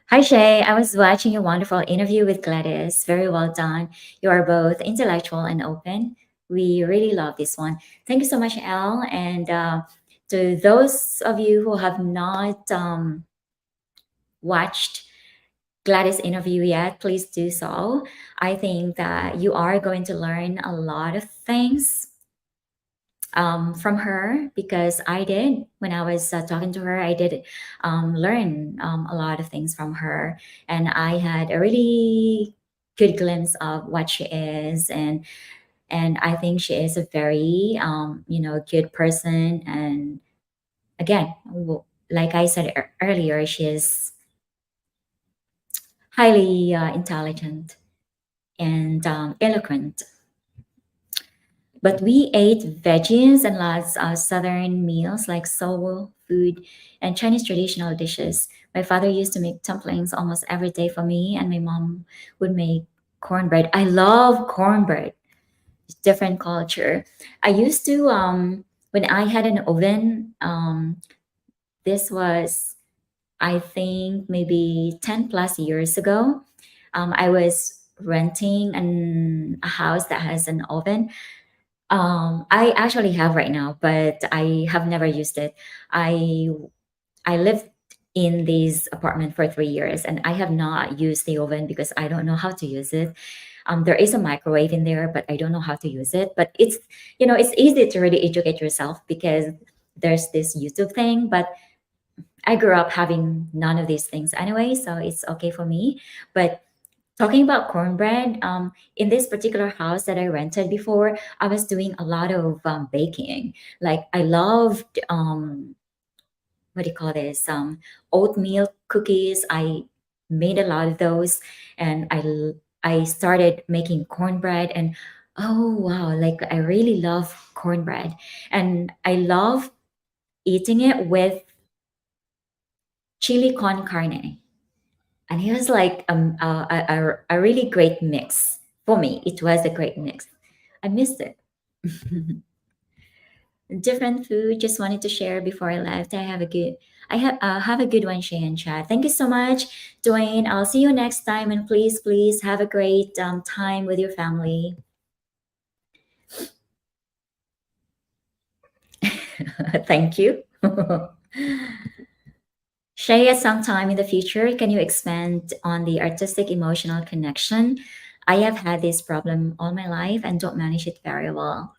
hi Shay, I was watching a wonderful interview with Gladys. Very well done. You are both intellectual and open. We really love this one. Thank you so much, Elle. And to those of you who have not watched Gladys' interview yet, please do so. I think that you are going to learn a lot of things from her, because I did when I was talking to her. I did learn a lot of things from her, and I had a really good glimpse of what she is, and I think she is a very good person. And again, like I said earlier, she is highly intelligent and eloquent. But we ate veggies and lots of southern meals like soul food and Chinese traditional dishes. My father used to make dumplings almost every day for me, and my mom would make cornbread. I love cornbread. It's different culture. I used to when I had an oven. This was, I think, maybe 10 plus years ago. I was renting a house that has an oven. I actually have right now, but I have never used it. I I lived in this apartment for 3 years, and I have not used the oven because I don't know how to use it. There is a microwave in there, but I don't know how to use it. But it's easy to really educate yourself because there's this YouTube thing. But I grew up having none of these things anyway, so it's okay for me. But talking about cornbread, in this particular house that I rented before, I was doing a lot of baking. Like I loved what do you call this? Oatmeal cookies. I made a lot of those, and I started making cornbread, and oh wow, like I really love cornbread, and I love eating it with chili con carne. And it was like a really great mix for me. It was a great mix. I missed it. Different food. Just wanted to share before I left. I have a good one, Shay and Chad. Thank you so much, Dwayne. I'll see you next time, and please have a great time with your family. Thank you. Shay, at some time in the future, can you expand on the artistic emotional connection? I have had this problem all my life and don't manage it very well.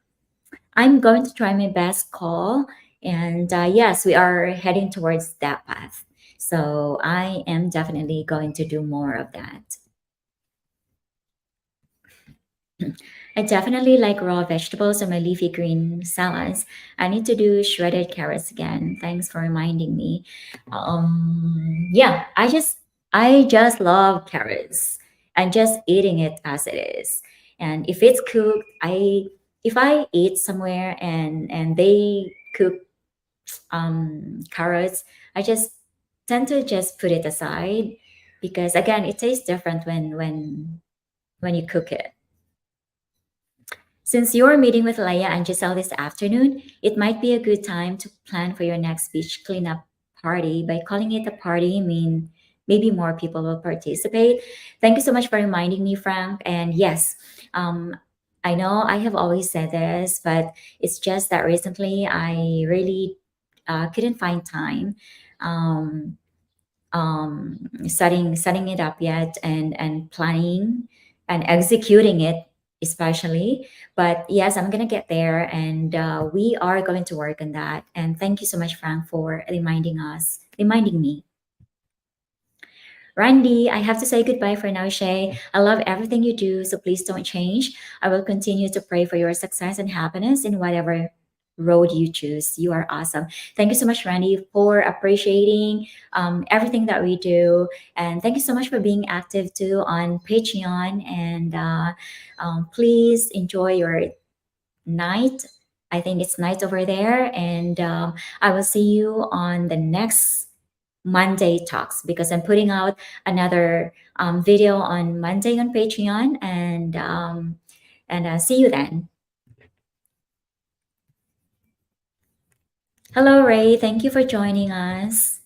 I'm going to try my best call. And yes, we are heading towards that path. So I am definitely going to do more of that. I definitely like raw vegetables and my leafy green salads. I need to do shredded carrots again. Thanks for reminding me. Yeah, I just love carrots and just eating it as it is. And if it's cooked, if I eat somewhere and they cook carrots, I just tend to just put it aside because again, it tastes different when you cook it. Since you're meeting with Leia and Giselle this afternoon, it might be a good time to plan for your next beach cleanup party. By calling it a party, mean maybe more people will participate. Thank you so much for reminding me, Frank. And yes, um, I know I have always said this, but it's just that recently I really couldn't find time. Um, setting it up yet and planning and executing it especially, but yes, I'm gonna get there, and we are going to work on that. And thank you so much, Frank, for reminding me. Randy, I have to say goodbye for now, Shay. I love everything you do, so please don't change. I will continue to pray for your success and happiness in whatever road you choose. You are awesome. Thank you so much, Randy, for appreciating everything that we do. And thank you so much for being active too on Patreon. And please enjoy your night. I think it's night over there. And I will see you on the next Monday talks because I'm putting out another video on Monday on Patreon, and see you then. Hello, Ray. Thank you for joining us.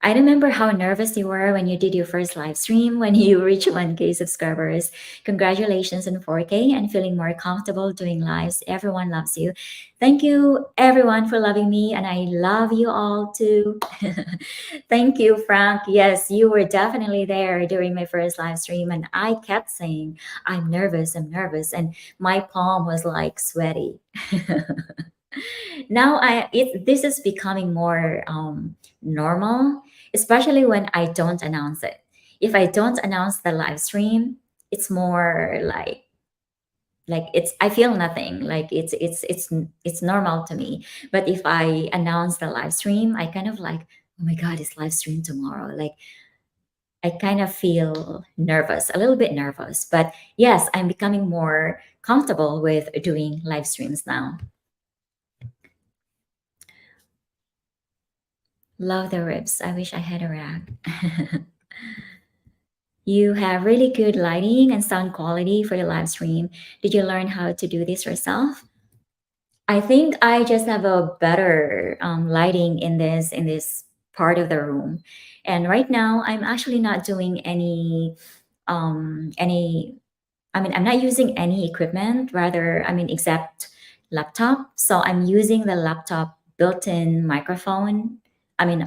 I remember how nervous you were when you did your first live stream when you reached 1K subscribers. Congratulations on 4K and feeling more comfortable doing lives. Everyone loves you. Thank you, everyone, for loving me, and I love you all too. Thank you, Frank. Yes, you were definitely there during my first live stream, and I kept saying, I'm nervous, I'm nervous, and my palm was like sweaty. Now this is becoming more normal, especially when I don't announce it. If I don't announce the live stream, it's more like it's I feel nothing. Like it's normal to me. But if I announce the live stream, I kind of like, oh my god, it's live stream tomorrow. Like I kind of feel nervous, a little bit nervous. But yes, I'm becoming more comfortable with doing live streams now. Love the ribs. I wish I had a rack. You have really good lighting and sound quality for the live stream. Did you learn how to do this yourself? I think I just have a better lighting in this part of the room, and right now I'm actually not doing any. I mean, I'm not using any equipment. Rather, I mean, except laptop. So I'm using the laptop built-in microphone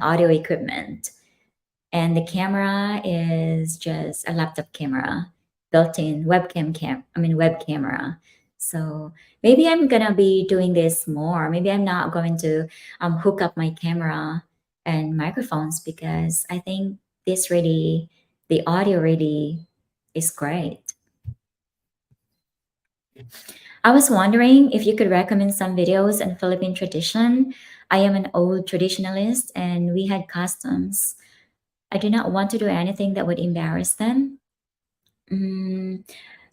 audio equipment. And the camera is just a laptop camera, built-in web camera. So maybe I'm gonna be doing this more. Maybe I'm not going to hook up my camera and microphones because I think this really, the audio really is great. I was wondering if you could recommend some videos on Philippine tradition. I am an old traditionalist and we had customs. I do not want to do anything that would embarrass them. Mm,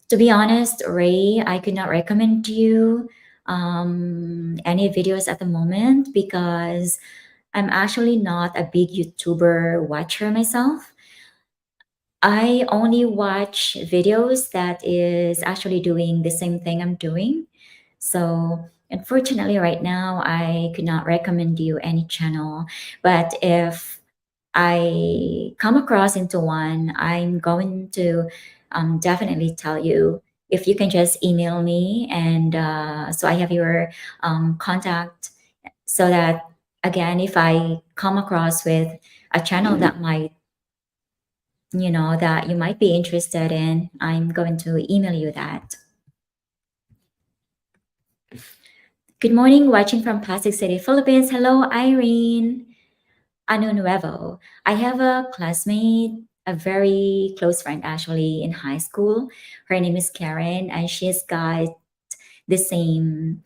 to be honest, Ray, I could not recommend you any videos at the moment because I'm actually not a big YouTuber watcher myself. I only watch videos that is actually doing the same thing I'm doing. So unfortunately, right now, I could not recommend you any channel. But if I come across into one, I'm going to definitely tell you. If you can just email me, and so I have your contact, so that again, if I come across with a channel that might, that you might be interested in, I'm going to email you that. Good morning, watching from Pasig City, Philippines. Hello, Irene. Ano Nuevo. I have a classmate, a very close friend actually in high school. Her name is Karen, and she's got the same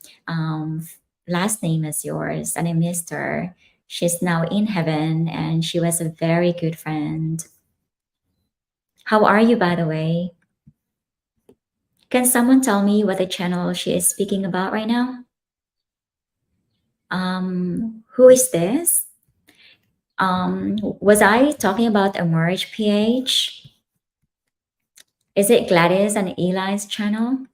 last name as yours, and I missed her. She's now in heaven, and she was a very good friend. How are you, by the way? Can someone tell me what the channel she is speaking about right now? Who is this? Was I talking about Emerge PH? Is it Gladys and Eli's channel?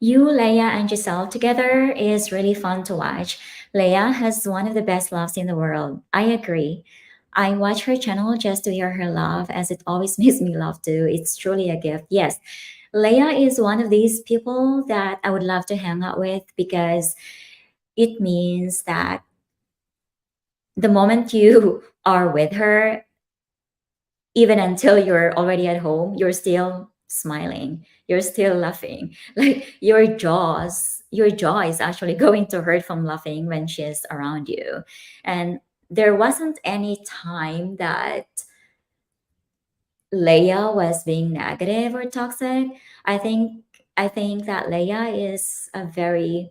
You, Leia, and Giselle together is really fun to watch. Leia has one of the best laughs in the world. I agree. I watch her channel just to hear her laugh, as it always makes me laugh too. It's truly a gift. Yes, Leia is one of these people that I would love to hang out with because it means that the moment you are with her, even until you're already at home, you're still smiling, you're still laughing. Like your jaw is actually going to hurt from laughing when she's around you. And there wasn't any time that Leia was being negative or toxic. I think I think that Leia is a very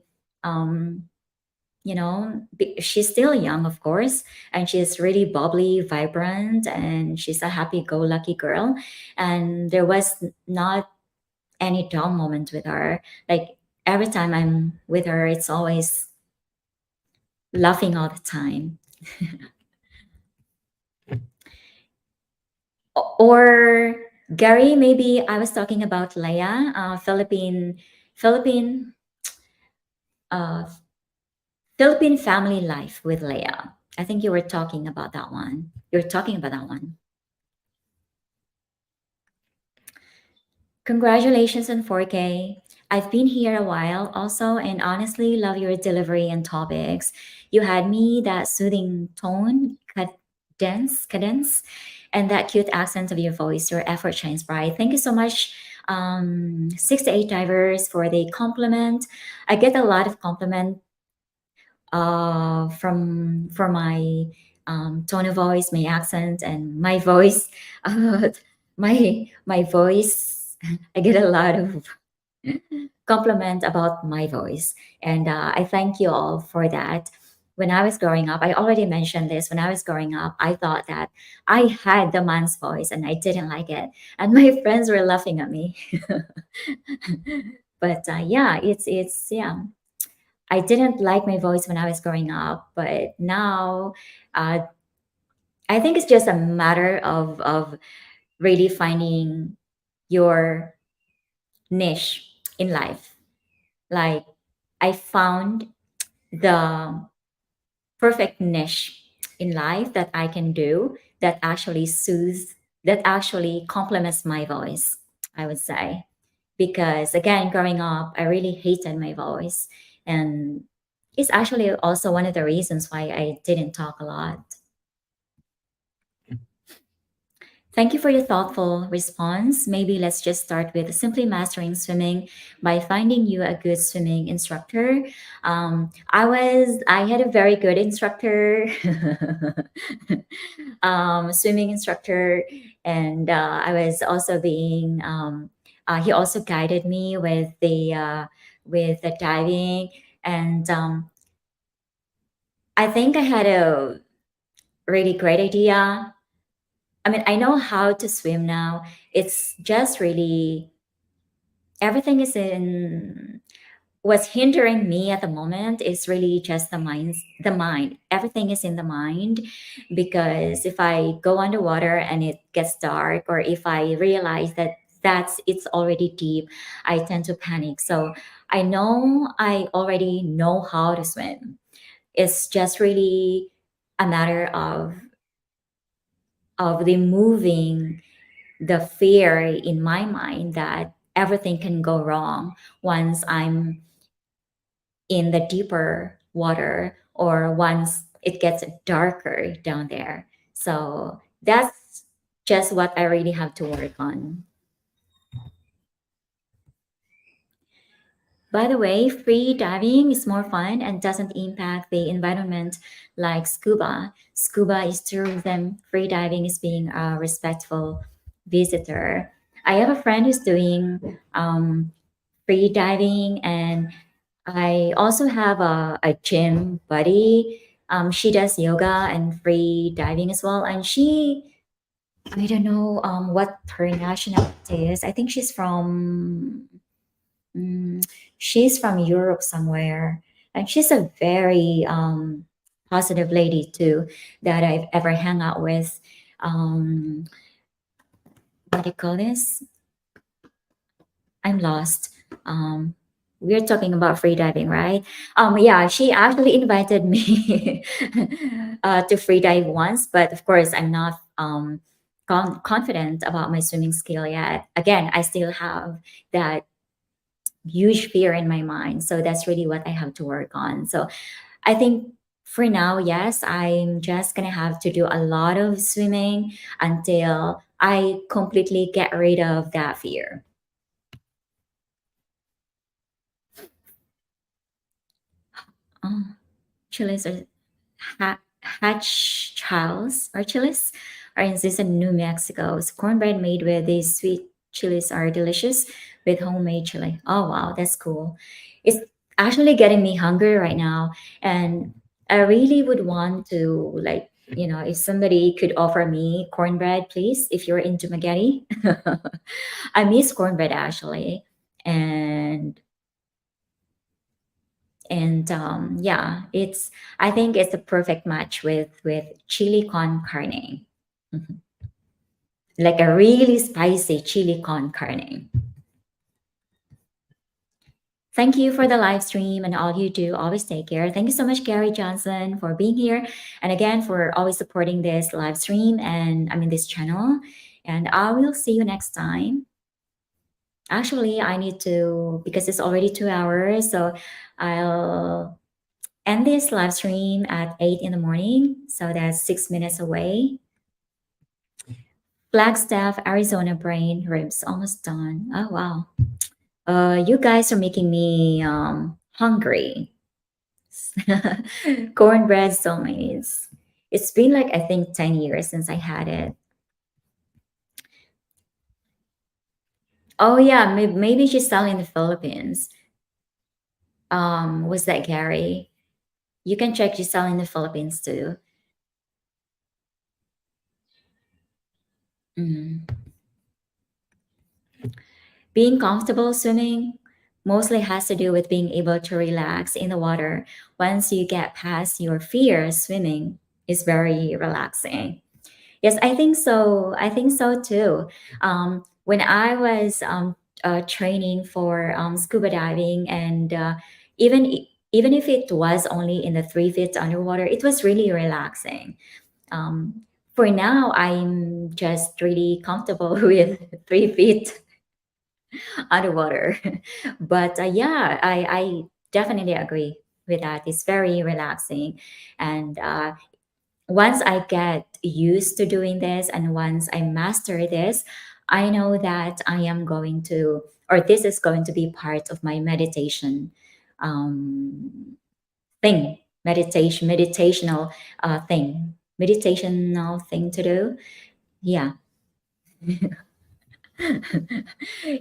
she's still young, of course, and she's really bubbly, vibrant, and she's a happy-go-lucky girl. And there was not any dull moment with her. Like every time I'm with her, it's always laughing all the time. Or Gary, maybe I was talking about Leia, Philippine, uh, Philippine family life with Leia. I think you were talking about that one. You're talking about that one. Congratulations on 4K. I've been here a while also and honestly love your delivery and topics. You had me that soothing tone, cadence, and that cute accent of your voice. Your effort shines bright. Thank you so much, 6 to 8 divers, for the compliment. I get a lot of compliment for my tone of voice, my accent, and my voice. Uh, my voice. I get a lot of compliment about my voice, and I thank you all for that. When I was growing up, I already mentioned this. When I was growing up, I thought that I had the man's voice, and I didn't like it, and my friends were laughing at me. But yeah, it's yeah. I didn't like my voice when I was growing up, but now uh, I think it's just a matter of really finding your niche in life. Like I found the perfect niche in life that I can do that actually soothes, that actually complements my voice, I would say. Because again, growing up, I really hated my voice. And It's actually also one of the reasons why I didn't talk a lot. Thank you for your thoughtful response. Maybe let's just start with simply mastering swimming by finding you a good swimming instructor. I had a very good instructor, swimming instructor, and I was also being. He also guided me with the diving, and I think I had a really great idea. I mean, I know how to swim now. It's just really everything is in what's hindering me at the moment is really just the mind. Everything is in the mind because if I go underwater and it gets dark or if I realize that that's it's already deep, I tend to panic. So I already know how to swim. It's just really a matter of removing the fear in my mind that everything can go wrong once I'm in the deeper water or once it gets darker down there. So that's just what I really have to work on. By the way, free diving is more fun and doesn't impact the environment like scuba. Scuba is tourism, free diving is being a respectful visitor. I have a friend who's doing free diving, and I also have a gym buddy. She does yoga and free diving as well, and I don't know what her nationality is. I think mm, she's from Europe somewhere, and she's a very positive lady too that I've ever hung out with. Um, what do you call this? I'm lost. Um, we're talking about free diving, right? Yeah, she actually invited me to free dive once, but of course, I'm not confident about my swimming skill yet. Again, I still have that huge fear in my mind, so that's really what I have to work on. So I think for now, yes, I'm just gonna have to do a lot of swimming until I completely get rid of that fear. Oh, chilies are hatch chilies or chilies are in season in New Mexico. It's cornbread made with these sweet chilies are delicious with homemade chili. Oh wow, that's cool. It's actually getting me hungry right now, and I really would want to like if somebody could offer me cornbread, please. If you're into spaghetti, I miss cornbread actually, and yeah, it's I think it's a perfect match with chili con carne. Mhm. Like a really spicy chili con carne. Thank you for the live stream and all you do. Always take care. Thank you so much, Gary Johnson, for being here. And again, for always supporting this live stream and I mean this channel. And I will see you next time. Actually, I need to because it's already 2 hours. So I'll end this live stream at 8 in the morning. So that's 6 minutes away. Flagstaff, Arizona brain ribs almost done. Oh wow. You guys are making me hungry. Cornbread soulmates. It's been like I think 10 years since I had it. Oh yeah, maybe she's selling in the Philippines. Was that Gary? You can check Giselle in the Philippines too. Mhm. Being comfortable swimming mostly has to do with being able to relax in the water. Once you get past your fear, swimming is very relaxing. Yes, I think so. I think so too. When I was training for scuba diving, and even if it was only in the 3 feet underwater, it was really relaxing. Um, for now, I'm just really comfortable with 3 feet underwater. But yeah, I definitely agree. with that. It's very relaxing. And once I get used to doing this and once I master this, I know that I am going to, or this is going to be part of my meditation um, thing, meditational thing to do. Yeah.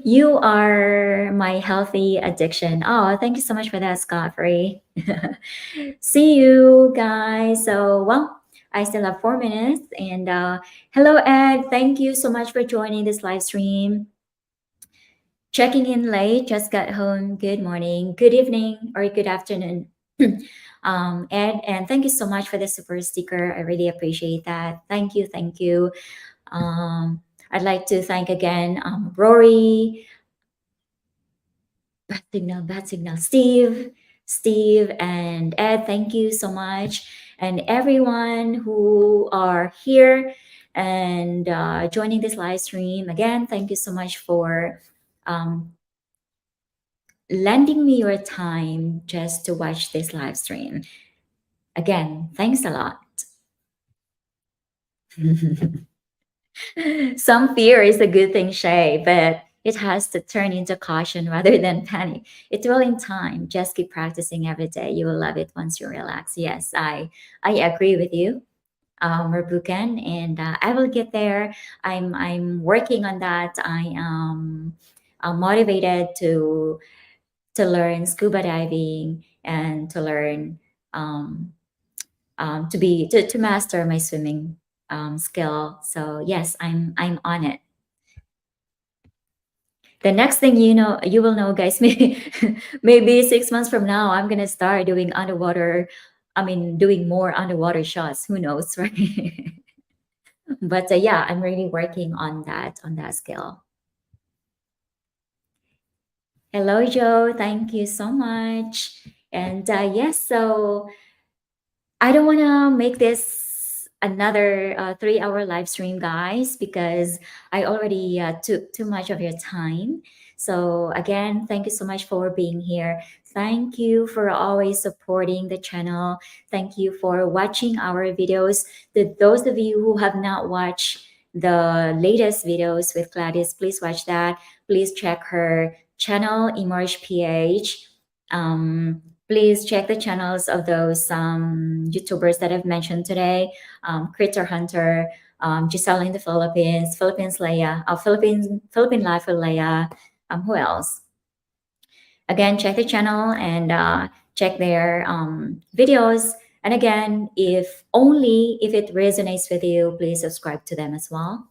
You are my healthy addiction. Oh, thank you so much for that, Scott Free. See you guys. So, well, I still have 4 minutes. And hello, Ed. Thank you so much for joining this live stream. Checking in late, just got home. Good morning, good evening, or good afternoon. Ed, and thank you so much for the super sticker. I really appreciate that. Thank you, thank you. Um, I'd like to thank again Rory, bad signal, Steve, and Ed. Thank you so much, and everyone who are here and joining this live stream. Again, thank you so much for um, lending me your time just to watch this live stream. Again, thanks a lot. Some fear is a good thing, Shay, but it has to turn into caution rather than panic. It will in time. Just keep practicing every day. You will love it once you relax. Yes, I agree with you, Rabukan, and I will get there. I'm working on that. I am motivated to learn scuba diving and to learn to master my swimming skill. So yes, I'm on it. The next thing you know, you will know, guys. Maybe 6 months from now, I'm gonna start doing underwater. I mean, doing more underwater shots. Who knows, right? But yeah, I'm really working on that skill. Hello, Joe. Thank you so much. And yes, so I don't want to make this another 3 hour live stream, guys, because I already took too much of your time. So, again, thank you so much for being here. Thank you for always supporting the channel. Thank you for watching our videos. To those of you who have not watched the latest videos with Gladys, please watch that. Please check her channel, Emerge PH. Please check the channels of those YouTubers that I've mentioned today. Critter Hunter, Giselle in the Philippines, Philippines Leia, Philippine Life with Leia. Who else? Again, check the channel and check their videos. And again, if only if it resonates with you, please subscribe to them as well.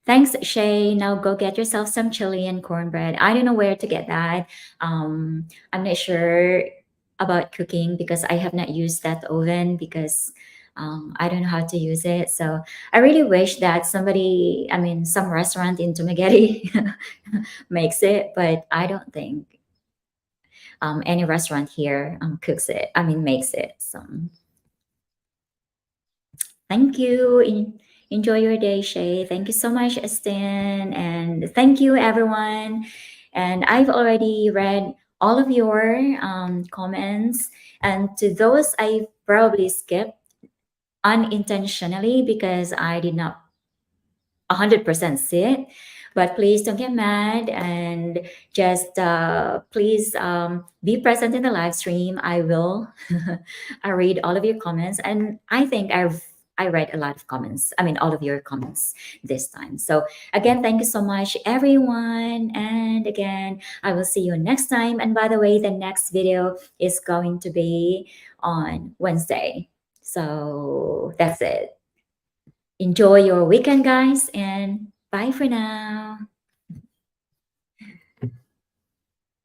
Thanks, Shay. Now go get yourself some chili and cornbread. I don't know where to get that. I'm not sure about cooking because I have not used that oven because I don't know how to use it. So I really wish that somebody, I mean, some restaurant in Tumagetti makes it, but I don't think any restaurant here cooks it. I mean, makes it. So thank you. Enjoy your day, Shay. Thank you so much, Estin. And thank you, everyone. And I've already read all of your comments. And to those I probably skipped unintentionally because I did not 100% see it. But please don't get mad and just please be present in the live stream. I will I read all of your comments, and I think I read a lot of comments. I mean, all of your comments this time. So again, thank you so much, everyone. And again, I will see you next time. And by the way, the next video is going to be on Wednesday. So that's it. Enjoy your weekend, guys, and bye for now.